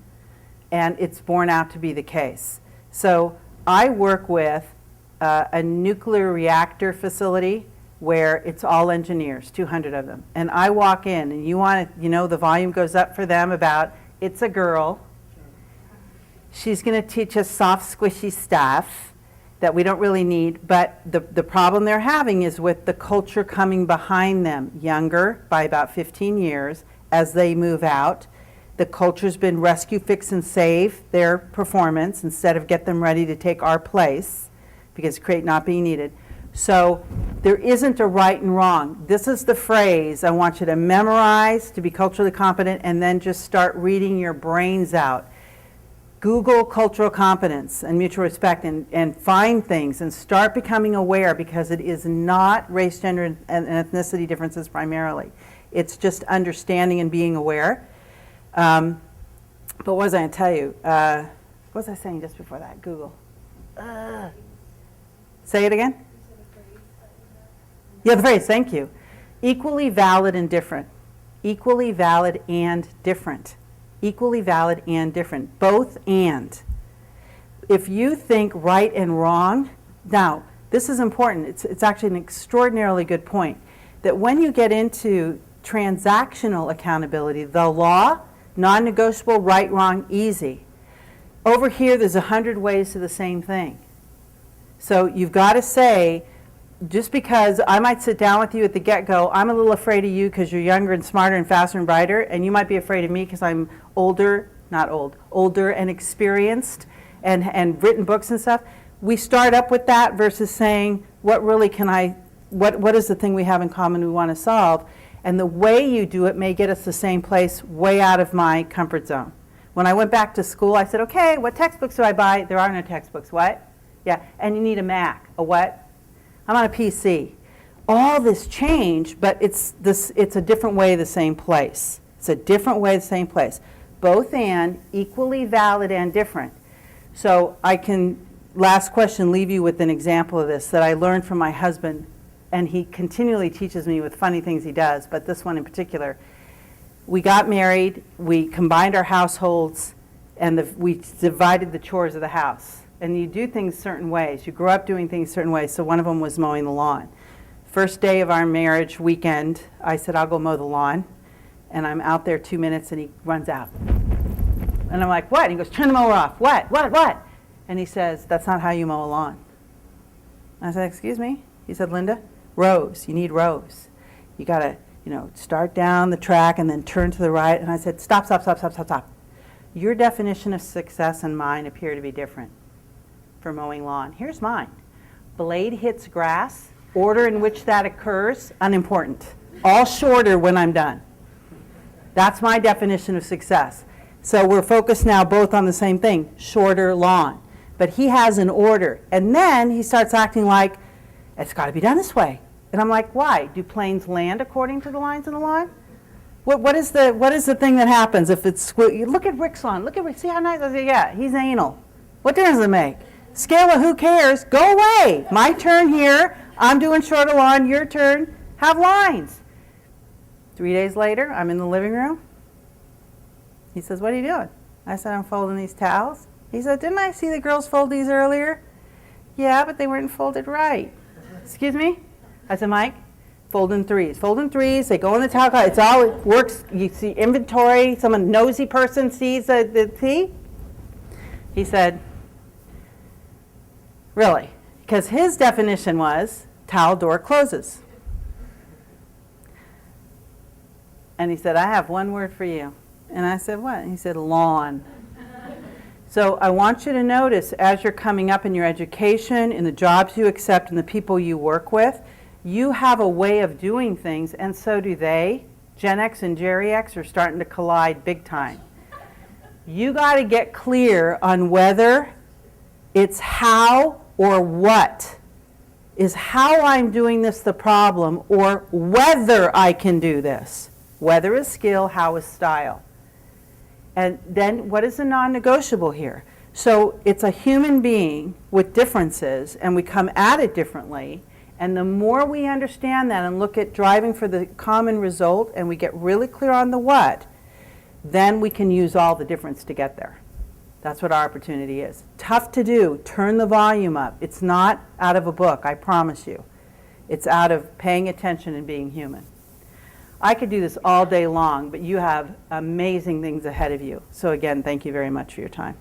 and it's borne out to be the case. So I work with a nuclear reactor facility where it's all engineers, 200 of them. And I walk in, and the volume goes up for them about, it's a girl. She's going to teach us soft, squishy stuff that we don't really need. But the problem they're having is with the culture coming behind them, younger by about 15 years as they move out. The culture's been rescue, fix, and save their performance instead of get them ready to take our place, because create not being needed. So there isn't a right and wrong. This is the phrase I want you to memorize to be culturally competent, and then just start reading your brains out. Google cultural competence and mutual respect and find things and start becoming aware, because it is not race, gender, and ethnicity differences primarily. It's just understanding and being aware. But what was I going to tell you? What was I saying just before that? Google. Say it again? Yeah, the phrase, thank you. Equally valid and different. Equally valid and different. Equally valid and different. Both and. If you think right and wrong, now, this is important. It's actually an extraordinarily good point, that when you get into transactional accountability, the law, non-negotiable, right, wrong, easy. Over here, there's 100 ways to the same thing. So you've got to say, just because I might sit down with you at the get-go, I'm a little afraid of you because you're younger and smarter and faster and brighter, and you might be afraid of me because I'm older and experienced and written books and stuff. We start up with that versus saying, what is the thing we have in common we want to solve? And the way you do it may get us the same place, way out of my comfort zone. When I went back to school, I said, okay, what textbooks do I buy? There are no textbooks. What? Yeah, and you need a Mac. A what? I'm on a PC. All this changed, but it's a different way, the same place. It's a different way, the same place. Both and, equally valid and different. So I can, last question, leave you with an example of this that I learned from my husband, and he continually teaches me with funny things he does, but this one in particular. We got married, we combined our households, and we divided the chores of the house. And you do things certain ways. You grow up doing things certain ways. So one of them was mowing the lawn. First day of our marriage weekend, I said, I'll go mow the lawn. And I'm out there 2 minutes, and he runs out. And I'm like, what? And he goes, turn the mower off. What? And he says, that's not how you mow a lawn. And I said, excuse me? He said, Linda, rows. You need rows. You got to, start down the track and then turn to the right. And I said, stop. Your definition of success and mine appear to be different for mowing lawn. Here's mine. Blade hits grass, order in which that occurs, unimportant. All shorter when I'm done. That's my definition of success. So we're focused now both on the same thing, shorter lawn. But he has an order. And then he starts acting like, it's got to be done this way. And I'm like, why? Do planes land according to the lines in the lawn? What is the thing that happens if it's, look at Rick's lawn. See how nice, I say, yeah, he's anal. What difference does it make? Scale of who cares? Go away. My turn here. I'm doing shorter lawn. Your turn. Have lines. 3 days later, I'm in the living room. He says, what are you doing? I said, I'm folding these towels. He said, didn't I see the girls fold these earlier? Yeah, but they weren't folded right. Excuse me? I said, Mike, fold in threes. Fold in threes. They go in the towel closet. It works. You see inventory. Some nosy person sees the see? He said, really? Because his definition was towel door closes. And he said, I have one word for you. And I said, what? And he said, lawn. So I want you to notice as you're coming up in your education, in the jobs you accept, and the people you work with, you have a way of doing things, and so do they. Gen X and Jerry X are starting to collide big time. You got to get clear on whether it's how or what. Is how I'm doing this the problem, or whether I can do this? Whether is skill, how is style. And then what is the non-negotiable here? So it's a human being with differences, and we come at it differently. And the more we understand that and look at driving for the common result, and we get really clear on the what, then we can use all the difference to get there. That's what our opportunity is. Tough to do. Turn the volume up. It's not out of a book, I promise you. It's out of paying attention and being human. I could do this all day long, but you have amazing things ahead of you. So again, thank you very much for your time.